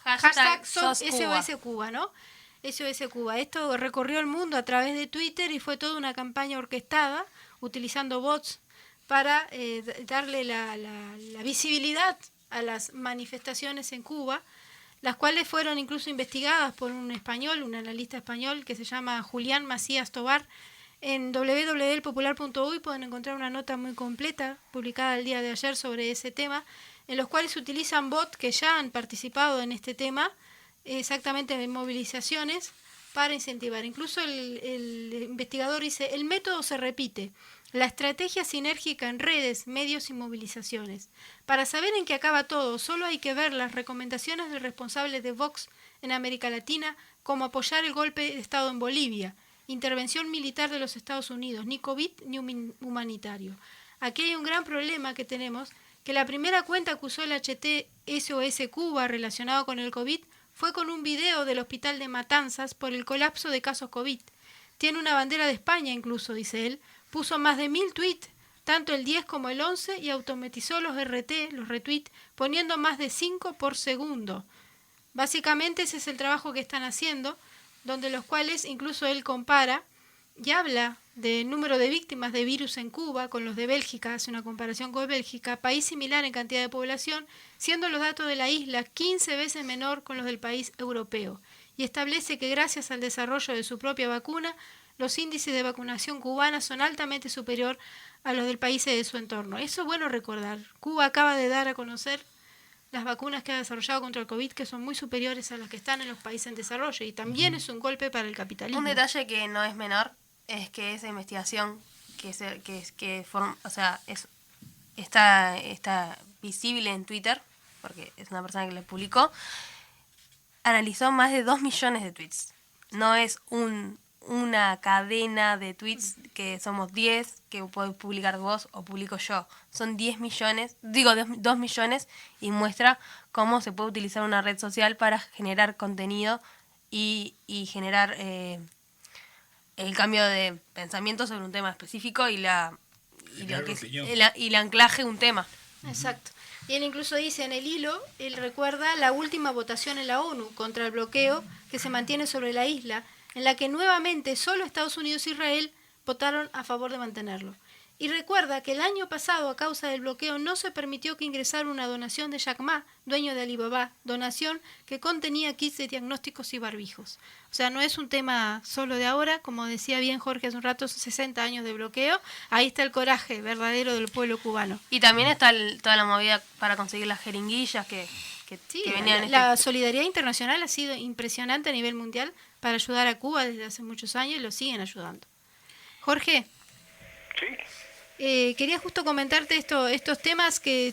hashtag SOS Cuba, ¿no? SOS Cuba. Esto recorrió el mundo a través de Twitter y fue toda una campaña orquestada utilizando bots para darle la visibilidad a las manifestaciones en Cuba, las cuales fueron incluso investigadas por un español, un analista español que se llama Julián Macías Tobar. En www.elpopular.uy pueden encontrar una nota muy completa publicada el día de ayer sobre ese tema, en los cuales se utilizan bots que ya han participado en este tema, exactamente en movilizaciones, para incentivar. Incluso el investigador dice, el método se repite, la estrategia sinérgica en redes, medios y movilizaciones. Para saber en qué acaba todo, solo hay que ver las recomendaciones del responsable de Vox en América Latina, como apoyar el golpe de Estado en Bolivia, intervención militar de los Estados Unidos, ni COVID ni humanitario. Aquí hay un gran problema que tenemos, que la primera cuenta que usó el HT SOS Cuba relacionado con el COVID fue con un video del hospital de Matanzas por el colapso de casos COVID. Tiene una bandera de España incluso, dice él, puso más de 1000 tweets, tanto el 10 como el 11, y automatizó los los retweets, poniendo más de 5 por segundo. Básicamente ese es el trabajo que están haciendo, donde los cuales incluso él compara y habla del número de víctimas de virus en Cuba con los de Bélgica, hace una comparación con Bélgica, país similar en cantidad de población, siendo los datos de la isla 15 veces menor con los del país europeo, y establece que gracias al desarrollo de su propia vacuna, los índices de vacunación cubana son altamente superior a los del país de su entorno. Eso es bueno recordar. Cuba acaba de dar a conocer las vacunas que ha desarrollado contra el COVID, que son muy superiores a las que están en los países en desarrollo, y también es un golpe para el capitalismo. Un detalle que no es menor es que esa investigación está visible en Twitter, porque es una persona que la publicó, analizó más de 2 millones de tweets. No es una cadena de tweets que somos 10, que podés publicar vos o publico yo. Son 2 millones, y muestra cómo se puede utilizar una red social para generar contenido y generar el cambio de pensamiento sobre un tema específico y el anclaje de un tema. Exacto. Y él incluso dice en el hilo, él recuerda la última votación en la ONU contra el bloqueo que se mantiene sobre la isla, en la que nuevamente solo Estados Unidos e Israel votaron a favor de mantenerlo. Y recuerda que el año pasado, a causa del bloqueo, no se permitió que ingresara una donación de Jack Ma, dueño de Alibaba, donación que contenía kits de diagnósticos y barbijos. O sea, no es un tema solo de ahora, como decía bien Jorge hace un rato, 60 años de bloqueo. Ahí está el coraje verdadero del pueblo cubano. Y también está toda la movida para conseguir las jeringuillas que Sí, venían. la solidaridad internacional ha sido impresionante a nivel mundial para ayudar a Cuba desde hace muchos años y lo siguen ayudando. Jorge. Sí. Quería justo comentarte estos temas que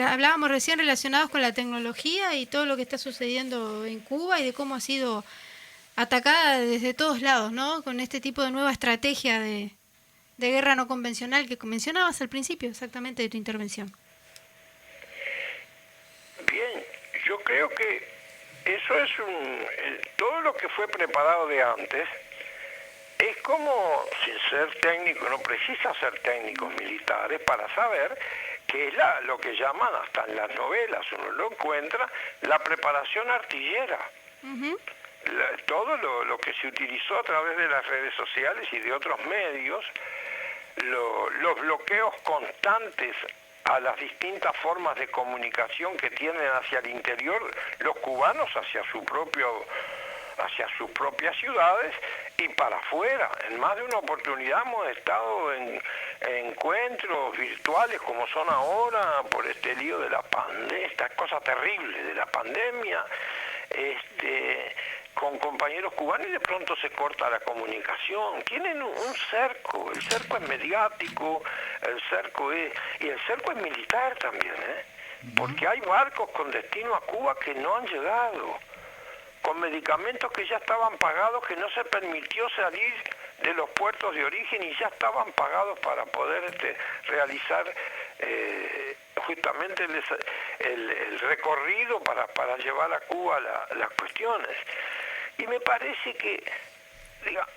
hablábamos recién relacionados con la tecnología y todo lo que está sucediendo en Cuba y de cómo ha sido atacada desde todos lados, ¿no? Con este tipo de nueva estrategia de guerra no convencional que mencionabas al principio exactamente de tu intervención. Bien, yo creo que eso es todo lo que fue preparado de antes. Es como, sin ser técnico, no precisa ser técnicos militares para saber que es lo que llaman, hasta en las novelas uno lo encuentra, la preparación artillera. Uh-huh. Todo lo que se utilizó a través de las redes sociales y de otros medios, los bloqueos constantes a las distintas formas de comunicación que tienen hacia el interior los cubanos, hacia sus propias ciudades y para afuera. En más de una oportunidad hemos estado en encuentros virtuales como son ahora por este lío de la pandemia, esta cosa terrible de la pandemia, con compañeros cubanos y de pronto se corta la comunicación. Tienen un cerco, el cerco es mediático, el cerco es militar también, porque hay barcos con destino a Cuba que no han llegado, con medicamentos que ya estaban pagados, que no se permitió salir de los puertos de origen y ya estaban pagados para poder realizar justamente el recorrido para llevar a Cuba las cuestiones. Y me parece que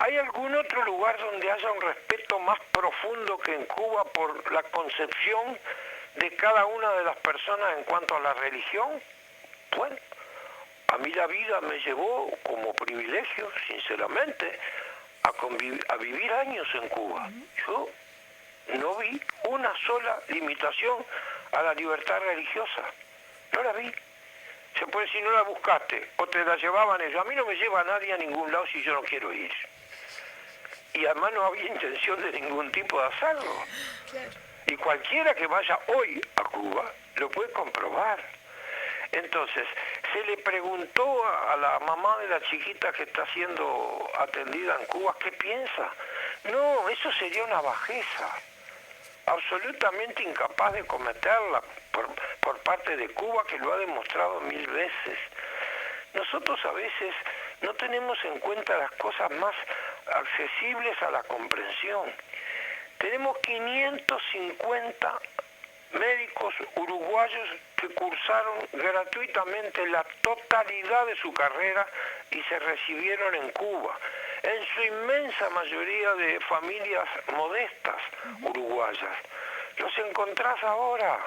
¿hay algún otro lugar donde haya un respeto más profundo que en Cuba por la concepción de cada una de las personas en cuanto a la religión? Bueno, a mí la vida me llevó como privilegio, sinceramente, a vivir años en Cuba. Yo no vi una sola limitación a la libertad religiosa. No la vi. Se puede decir, no la buscaste, o te la llevaban ellos. A mí no me lleva nadie a ningún lado si yo no quiero ir. Y además no había intención de ningún tipo de hacerlo. Claro. Y cualquiera que vaya hoy a Cuba lo puede comprobar. Entonces, se le preguntó a la mamá de la chiquita que está siendo atendida en Cuba, ¿qué piensa? No, eso sería una bajeza, absolutamente incapaz de cometerla por parte de Cuba, que lo ha demostrado 1000 veces. Nosotros a veces no tenemos en cuenta las cosas más accesibles a la comprensión. Tenemos 550 médicos uruguayos que cursaron gratuitamente la totalidad de su carrera y se recibieron en Cuba, en su inmensa mayoría de familias modestas uruguayas. Los encontrás ahora.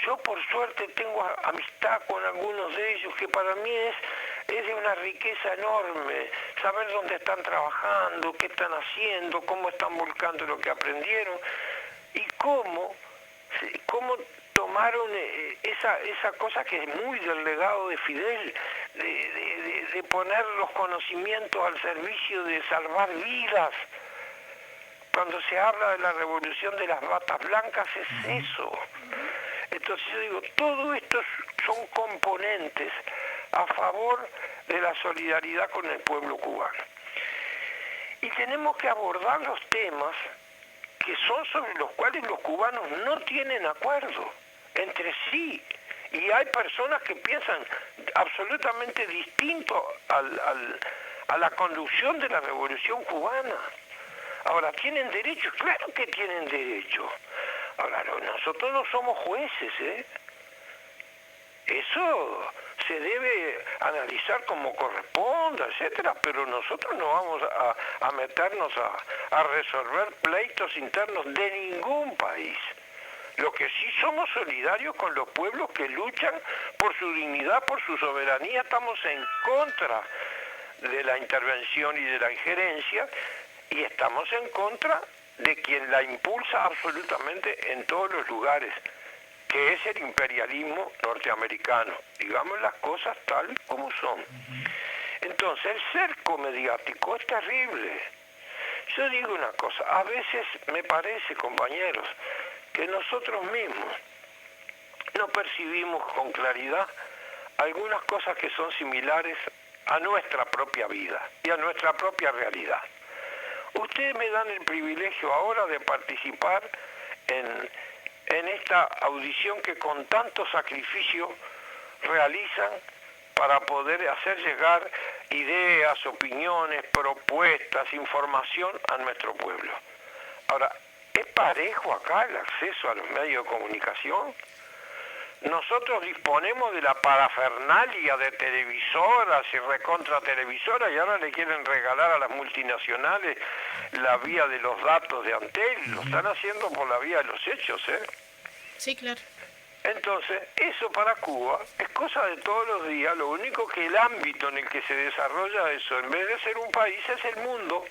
Yo por suerte tengo amistad con algunos de ellos que para mí es de una riqueza enorme, saber dónde están trabajando, qué están haciendo, cómo están volcando lo que aprendieron y cómo tomaron esa cosa que es muy del legado de Fidel, de poner los conocimientos al servicio de salvar vidas. Cuando se habla de la revolución de las batas blancas es eso. Entonces yo digo, todo esto son componentes a favor de la solidaridad con el pueblo cubano. Y tenemos que abordar los temas que son sobre los cuales los cubanos no tienen acuerdo entre sí. Y hay personas que piensan absolutamente distinto a la conducción de la revolución cubana. Ahora, ¿tienen derecho? Claro que tienen derecho. Ahora, nosotros no somos jueces, Eso se debe analizar como corresponda, etcétera, pero nosotros no vamos a meternos a resolver pleitos internos de ningún país. Lo que sí somos solidarios con los pueblos que luchan por su dignidad, por su soberanía. Estamos en contra de la intervención y de la injerencia y estamos en contra de quien la impulsa absolutamente en todos los lugares, que es el imperialismo norteamericano. Digamos las cosas tal como son. Entonces, el cerco mediático es terrible. Yo digo una cosa, a veces me parece, compañeros, que nosotros mismos no percibimos con claridad algunas cosas que son similares a nuestra propia vida y a nuestra propia realidad. Ustedes me dan el privilegio ahora de participar en esta audición que con tanto sacrificio realizan para poder hacer llegar ideas, opiniones, propuestas, información a nuestro pueblo. Ahora, ¿es parejo acá el acceso a los medios de comunicación? Nosotros disponemos de la parafernalia de televisoras y recontratelevisoras y ahora le quieren regalar a las multinacionales la vía de los datos de Antel. Lo están haciendo por la vía de los hechos, ¿eh? Sí, claro. Entonces, eso para Cuba es cosa de todos los días. Lo único que el ámbito en el que se desarrolla eso, en vez de ser un país, es el mundo.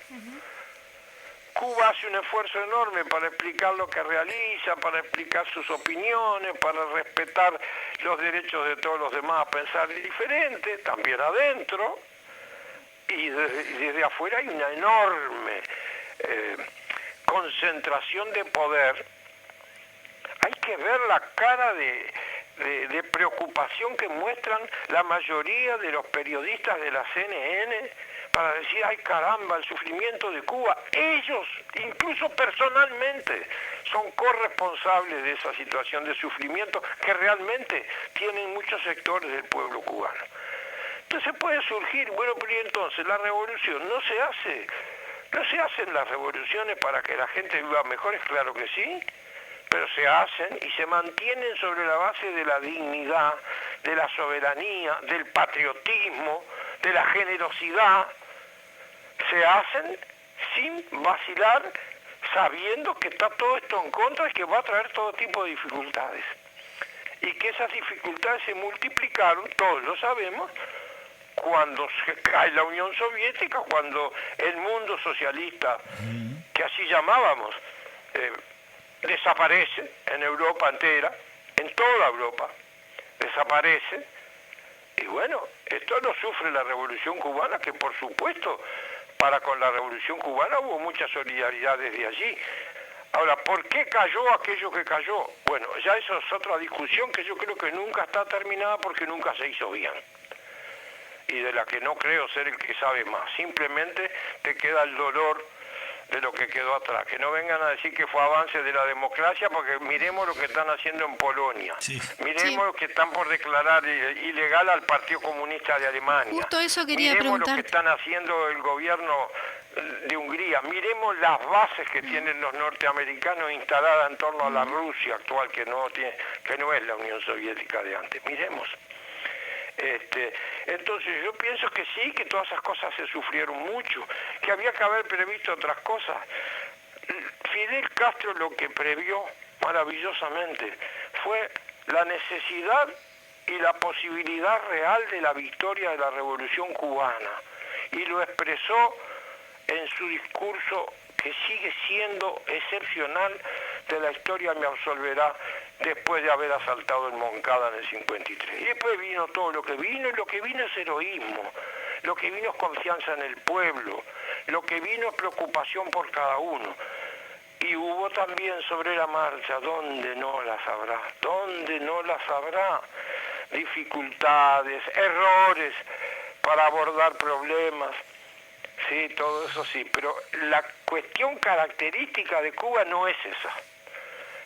Cuba hace un esfuerzo enorme para explicar lo que realiza, para explicar sus opiniones, para respetar los derechos de todos los demás a pensar diferente, también adentro, y desde afuera hay una enorme concentración de poder. Hay que ver la cara de preocupación que muestran la mayoría de los periodistas de la CNN para decir, ay caramba, el sufrimiento de Cuba. Ellos, incluso personalmente, son corresponsables de esa situación de sufrimiento que realmente tienen muchos sectores del pueblo cubano. Entonces puede surgir, bueno, pero y entonces la revolución no se hacen las revoluciones para que la gente viva mejor, es claro que sí, pero se hacen y se mantienen sobre la base de la dignidad, de la soberanía, del patriotismo, de la generosidad. Se hacen sin vacilar, sabiendo que está todo esto en contra y que va a traer todo tipo de dificultades. Y que esas dificultades se multiplicaron, todos lo sabemos, cuando se cae la Unión Soviética, cuando el mundo socialista, que así llamábamos, desaparece en Europa entera, en toda Europa, desaparece. Y bueno, esto lo sufre la Revolución Cubana, que por supuesto, para con la Revolución Cubana hubo mucha solidaridad desde allí. Ahora, ¿por qué cayó aquello que cayó? Bueno, ya eso es otra discusión que yo creo que nunca está terminada porque nunca se hizo bien. Y de la que no creo ser el que sabe más. Simplemente te queda el dolor de lo que quedó atrás. Que no vengan a decir que fue avance de la democracia, porque miremos lo que están haciendo en Polonia. Sí. Miremos lo que están por declarar ilegal al Partido Comunista de Alemania. Justo eso quería Miremos lo preguntar. que están haciendo el gobierno de Hungría. Miremos las bases que tienen los norteamericanos instaladas en torno a la Rusia actual, que no es la Unión Soviética de antes. Miremos. Entonces yo pienso que sí, que todas esas cosas se sufrieron mucho, que había que haber previsto otras cosas. Fidel Castro lo que previó maravillosamente fue la necesidad y la posibilidad real de la victoria de la Revolución Cubana, y lo expresó en su discurso, que sigue siendo excepcional, de la historia me absolverá, después de haber asaltado el Moncada en el 53. Y después vino todo lo que vino, y lo que vino es heroísmo, lo que vino es confianza en el pueblo, lo que vino es preocupación por cada uno. Y hubo también sobre la marcha, ¿dónde no las habrá? ¿Dónde no las habrá? Dificultades, errores para abordar problemas. Sí, todo eso sí, pero la cuestión característica de Cuba no es esa.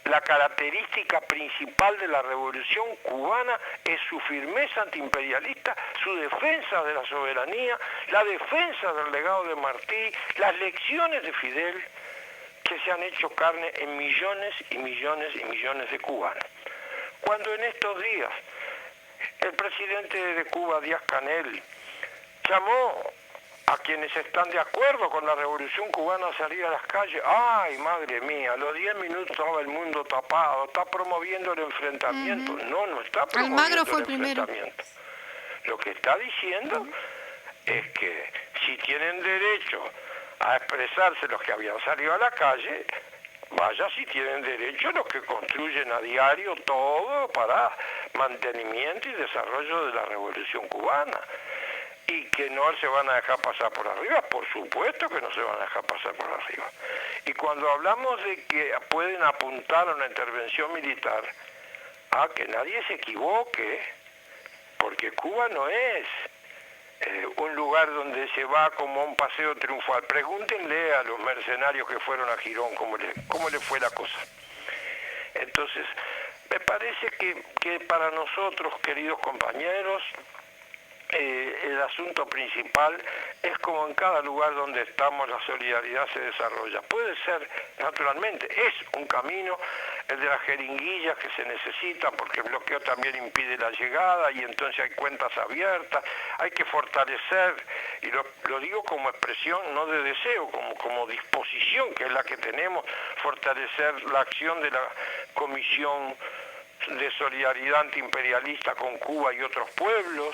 La característica principal de la Revolución Cubana es su firmeza antiimperialista, su defensa de la soberanía, la defensa del legado de Martí, las lecciones de Fidel, que se han hecho carne en millones y millones y millones de cubanos. Cuando en estos días el presidente de Cuba, Díaz-Canel, llamó a quienes están de acuerdo con la Revolución Cubana a salir a las calles, ¡ay, madre mía! A los 10 minutos estaba el mundo tapado, está promoviendo el enfrentamiento. No está promoviendo Almagro fue el primero. enfrentamiento. Lo que está diciendo es que si tienen derecho a expresarse los que habían salido a la calle, vaya si tienen derecho los que construyen a diario todo para mantenimiento y desarrollo de la Revolución Cubana. Y que no se van a dejar pasar por arriba, por supuesto que no se van a dejar pasar por arriba. Y cuando hablamos de que pueden apuntar a una intervención militar, que nadie se equivoque, porque Cuba no es un lugar donde se va como a un paseo triunfal. Pregúntenle a los mercenarios que fueron a Girón cómo le fue la cosa. Entonces, me parece que para nosotros, queridos compañeros, el asunto principal es como en cada lugar donde estamos la solidaridad se desarrolla. Puede ser, naturalmente, es un camino, el de las jeringuillas que se necesitan porque el bloqueo también impide la llegada y entonces hay cuentas abiertas, hay que fortalecer, y lo digo como expresión, no de deseo, como disposición, que es la que tenemos, fortalecer la acción de la Comisión de Solidaridad Antiimperialista con Cuba y otros pueblos,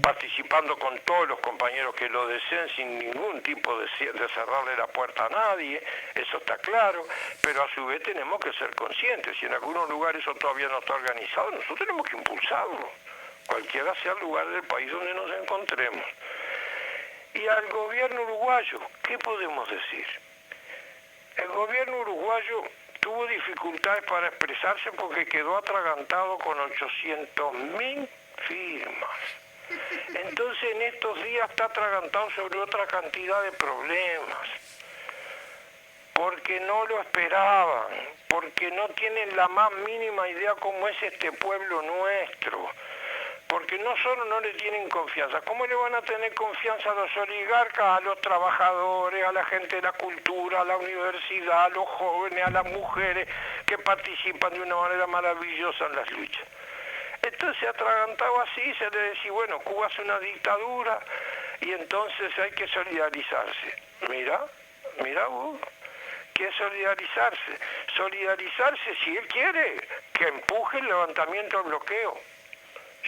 participando con todos los compañeros que lo deseen sin ningún tipo de cerrarle la puerta a nadie, eso está claro, pero a su vez tenemos que ser conscientes, si en algunos lugares eso todavía no está organizado, nosotros tenemos que impulsarlo, cualquiera sea el lugar del país donde nos encontremos. Y al gobierno uruguayo, ¿qué podemos decir? El gobierno uruguayo tuvo dificultades para expresarse porque quedó atragantado con 800.000 firmas. Entonces en estos días está atragantado sobre otra cantidad de problemas, porque no lo esperaban, porque no tienen la más mínima idea cómo es este pueblo nuestro, porque no solo no le tienen confianza, ¿cómo le van a tener confianza a los oligarcas, a los trabajadores, a la gente de la cultura, a la universidad, a los jóvenes, a las mujeres que participan de una manera maravillosa en las luchas? Entonces, atragantado así, se le decía, bueno, Cuba es una dictadura y entonces hay que solidarizarse. Mira vos, ¿qué es solidarizarse? Solidarizarse, si él quiere, que empuje el levantamiento del bloqueo.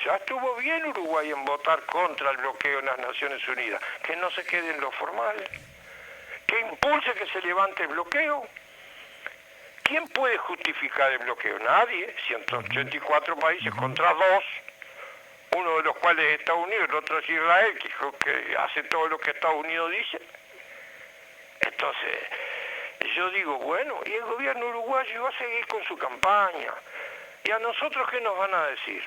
Ya estuvo bien Uruguay en votar contra el bloqueo en las Naciones Unidas, que no se quede en lo formal, que impulse que se levante el bloqueo. ¿Quién puede justificar el bloqueo? Nadie, 184 países contra 2, uno de los cuales es Estados Unidos, el otro es Israel, que hace todo lo que Estados Unidos dice. Entonces, yo digo, bueno, y el gobierno uruguayo va a seguir con su campaña. ¿Y a nosotros qué nos van a decir?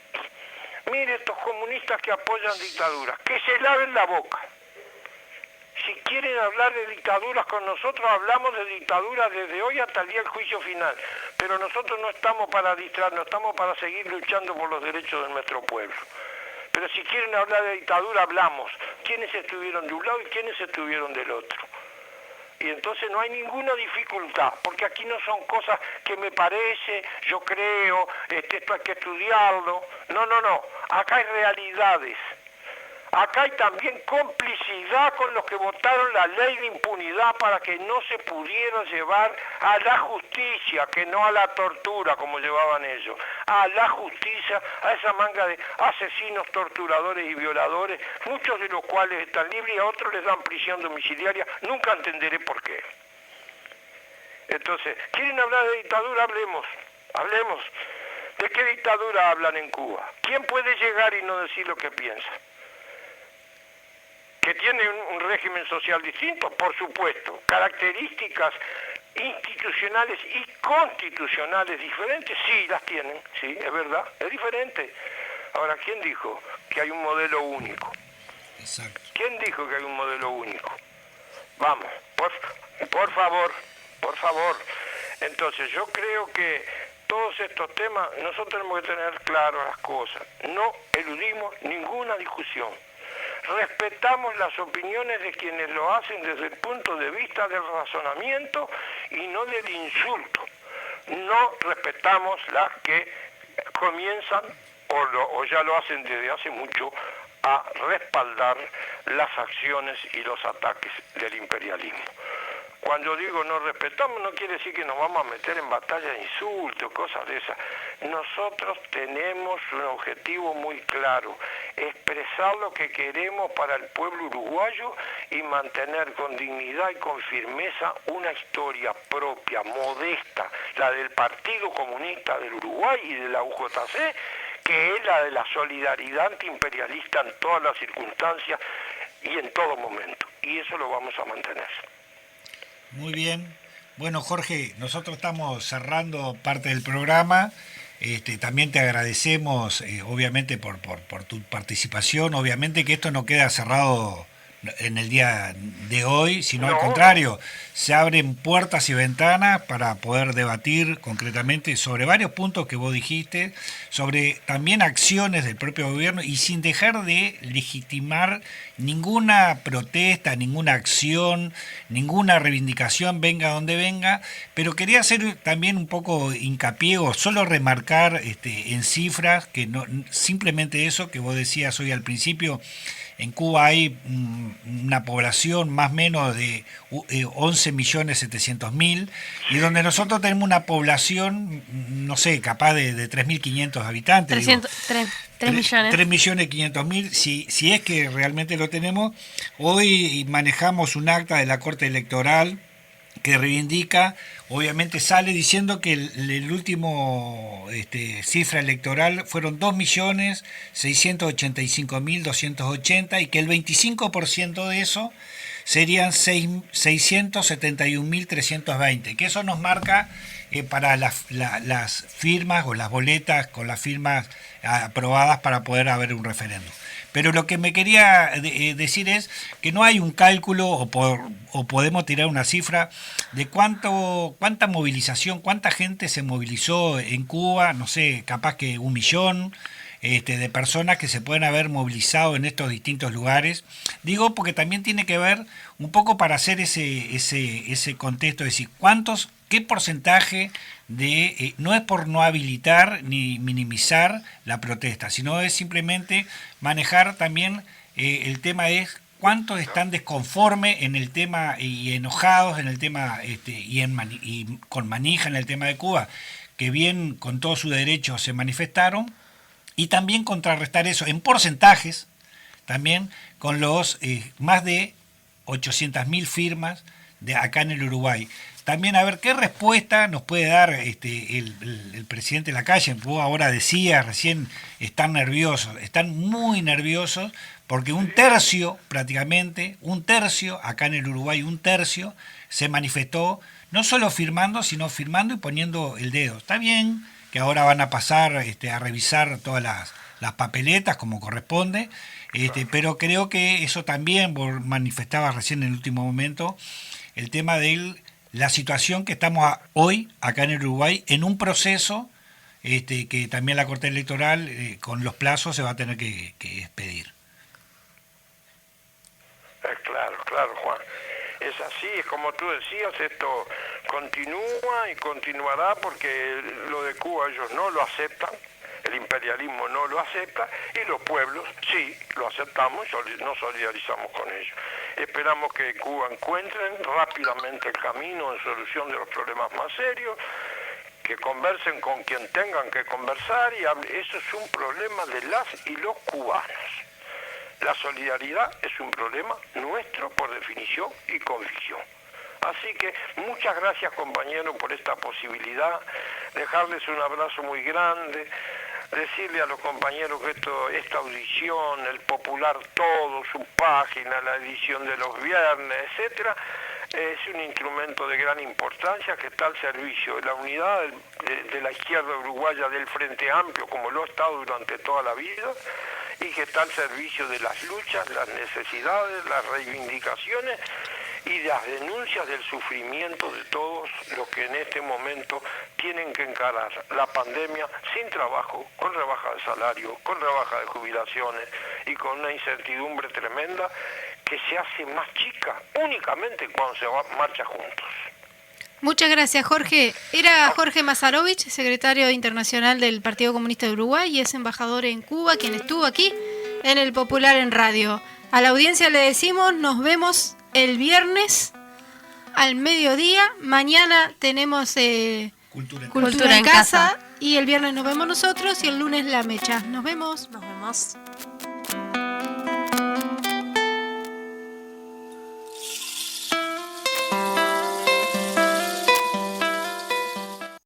Mire, estos comunistas que apoyan dictaduras, que se laven la boca. Si quieren hablar de dictaduras con nosotros, hablamos de dictaduras desde hoy hasta el día del juicio final. Pero nosotros no estamos para distraernos, estamos para seguir luchando por los derechos de nuestro pueblo. Pero si quieren hablar de dictadura, hablamos. ¿Quiénes estuvieron de un lado y quiénes estuvieron del otro? Y entonces no hay ninguna dificultad, porque aquí no son cosas que me parece, yo creo, esto hay que estudiarlo. No. Acá hay realidades. Acá hay también complicidad con los que votaron la ley de impunidad para que no se pudiera llevar a la justicia, que no a la tortura como llevaban ellos, a la justicia, a esa manga de asesinos, torturadores y violadores, muchos de los cuales están libres y a otros les dan prisión domiciliaria, nunca entenderé por qué. Entonces, ¿quieren hablar de dictadura? Hablemos. ¿De qué dictadura hablan en Cuba? ¿Quién puede llegar y no decir lo que piensa? ¿Que tiene un régimen social distinto? Por supuesto. Características institucionales y constitucionales diferentes, sí, las tienen, sí, es verdad, es diferente. Ahora, ¿quién dijo que hay un modelo único? Exacto. ¿Quién dijo que hay un modelo único? Vamos, por favor. Entonces, yo creo que todos estos temas, nosotros tenemos que tener claras las cosas. No eludimos ninguna discusión. Respetamos las opiniones de quienes lo hacen desde el punto de vista del razonamiento y no del insulto. No respetamos las que comienzan o ya lo hacen desde hace mucho a respaldar las acciones y los ataques del imperialismo. Cuando digo no respetamos, no quiere decir que nos vamos a meter en batalla de insultos, cosas de esas. Nosotros tenemos un objetivo muy claro, expresar lo que queremos para el pueblo uruguayo y mantener con dignidad y con firmeza una historia propia, modesta, la del Partido Comunista del Uruguay y de la UJC, que es la de la solidaridad antiimperialista en todas las circunstancias y en todo momento. Y eso lo vamos a mantener. Muy bien. Bueno, Jorge, nosotros estamos cerrando parte del programa. También te agradecemos, obviamente, por tu participación. Obviamente que esto no queda cerrado en el día de hoy, sino al contrario, se abren puertas y ventanas para poder debatir concretamente sobre varios puntos que vos dijiste, sobre también acciones del propio gobierno y sin dejar de legitimar ninguna protesta, ninguna acción, ninguna reivindicación, venga donde venga, pero quería hacer también un poco hincapié o solo remarcar en cifras, que no simplemente eso que vos decías hoy al principio. En Cuba hay una población más o menos de 11.700.000 y donde nosotros tenemos una población, no sé, capaz de 3.500 habitantes. 3.500.000, si es que realmente lo tenemos. Hoy manejamos un acta de la Corte Electoral que reivindica, obviamente sale diciendo que el último cifra electoral fueron 2.685.280 y que el 25% de eso serían 671.320, que eso nos marca para las firmas o las boletas con las firmas aprobadas para poder haber un referéndum. Pero lo que me quería decir es que no hay un cálculo o podemos tirar una cifra de cuánta movilización, cuánta gente se movilizó en Cuba, no sé, capaz que 1 millón de personas que se pueden haber movilizado en estos distintos lugares. Digo porque también tiene que ver un poco para hacer ese contexto, es decir, qué porcentaje de, no es por no habilitar ni minimizar la protesta, sino es simplemente manejar también el tema es cuántos están desconformes en el tema y enojados en el tema y con manija en el tema de Cuba, que bien con todo su derecho se manifestaron, y también contrarrestar eso en porcentajes, también con los más de 800.000 firmas de acá en el Uruguay. También a ver qué respuesta nos puede dar el presidente Lacalle. Vos ahora decías recién, están muy nerviosos, porque prácticamente un tercio, acá en el Uruguay un tercio, se manifestó, no solo firmando, sino firmando y poniendo el dedo. Está bien que ahora van a pasar a revisar todas las papeletas como corresponde, pero creo que eso también, vos manifestabas recién en el último momento, el tema de la situación que estamos hoy acá en el Uruguay en un proceso que también la Corte Electoral con los plazos se va a tener que expedir. Claro, Juan. Es así, es como tú decías, esto continúa y continuará porque lo de Cuba ellos no lo aceptan, el imperialismo no lo acepta y los pueblos sí lo aceptamos y nos solidarizamos con ellos. Esperamos que Cuba encuentren rápidamente el camino en solución de los problemas más serios, que conversen con quien tengan que conversar y eso es un problema de las y los cubanos. La solidaridad es un problema nuestro por definición y convicción. Así que muchas gracias compañeros por esta posibilidad, dejarles un abrazo muy grande, decirle a los compañeros que esta audición, el Popular Todo, su página, la edición de los viernes, etcétera, es un instrumento de gran importancia que está al servicio de la unidad de la izquierda uruguaya del Frente Amplio, como lo ha estado durante toda la vida, y que está al servicio de las luchas, las necesidades, las reivindicaciones y las denuncias del sufrimiento de todos los que en este momento tienen que encarar la pandemia sin trabajo, con rebaja de salario, con rebaja de jubilaciones y con una incertidumbre tremenda que se hace más chica únicamente cuando se marcha juntos. Muchas gracias, Jorge. Era Jorge Masarovich, secretario internacional del Partido Comunista de Uruguay y es embajador en Cuba, quien estuvo aquí en el Popular en Radio. A la audiencia le decimos, nos vemos el viernes al mediodía. Mañana tenemos Cultura en Cultura en Casa. Y el viernes nos vemos nosotros y el lunes La Mecha. Nos vemos. Nos vemos.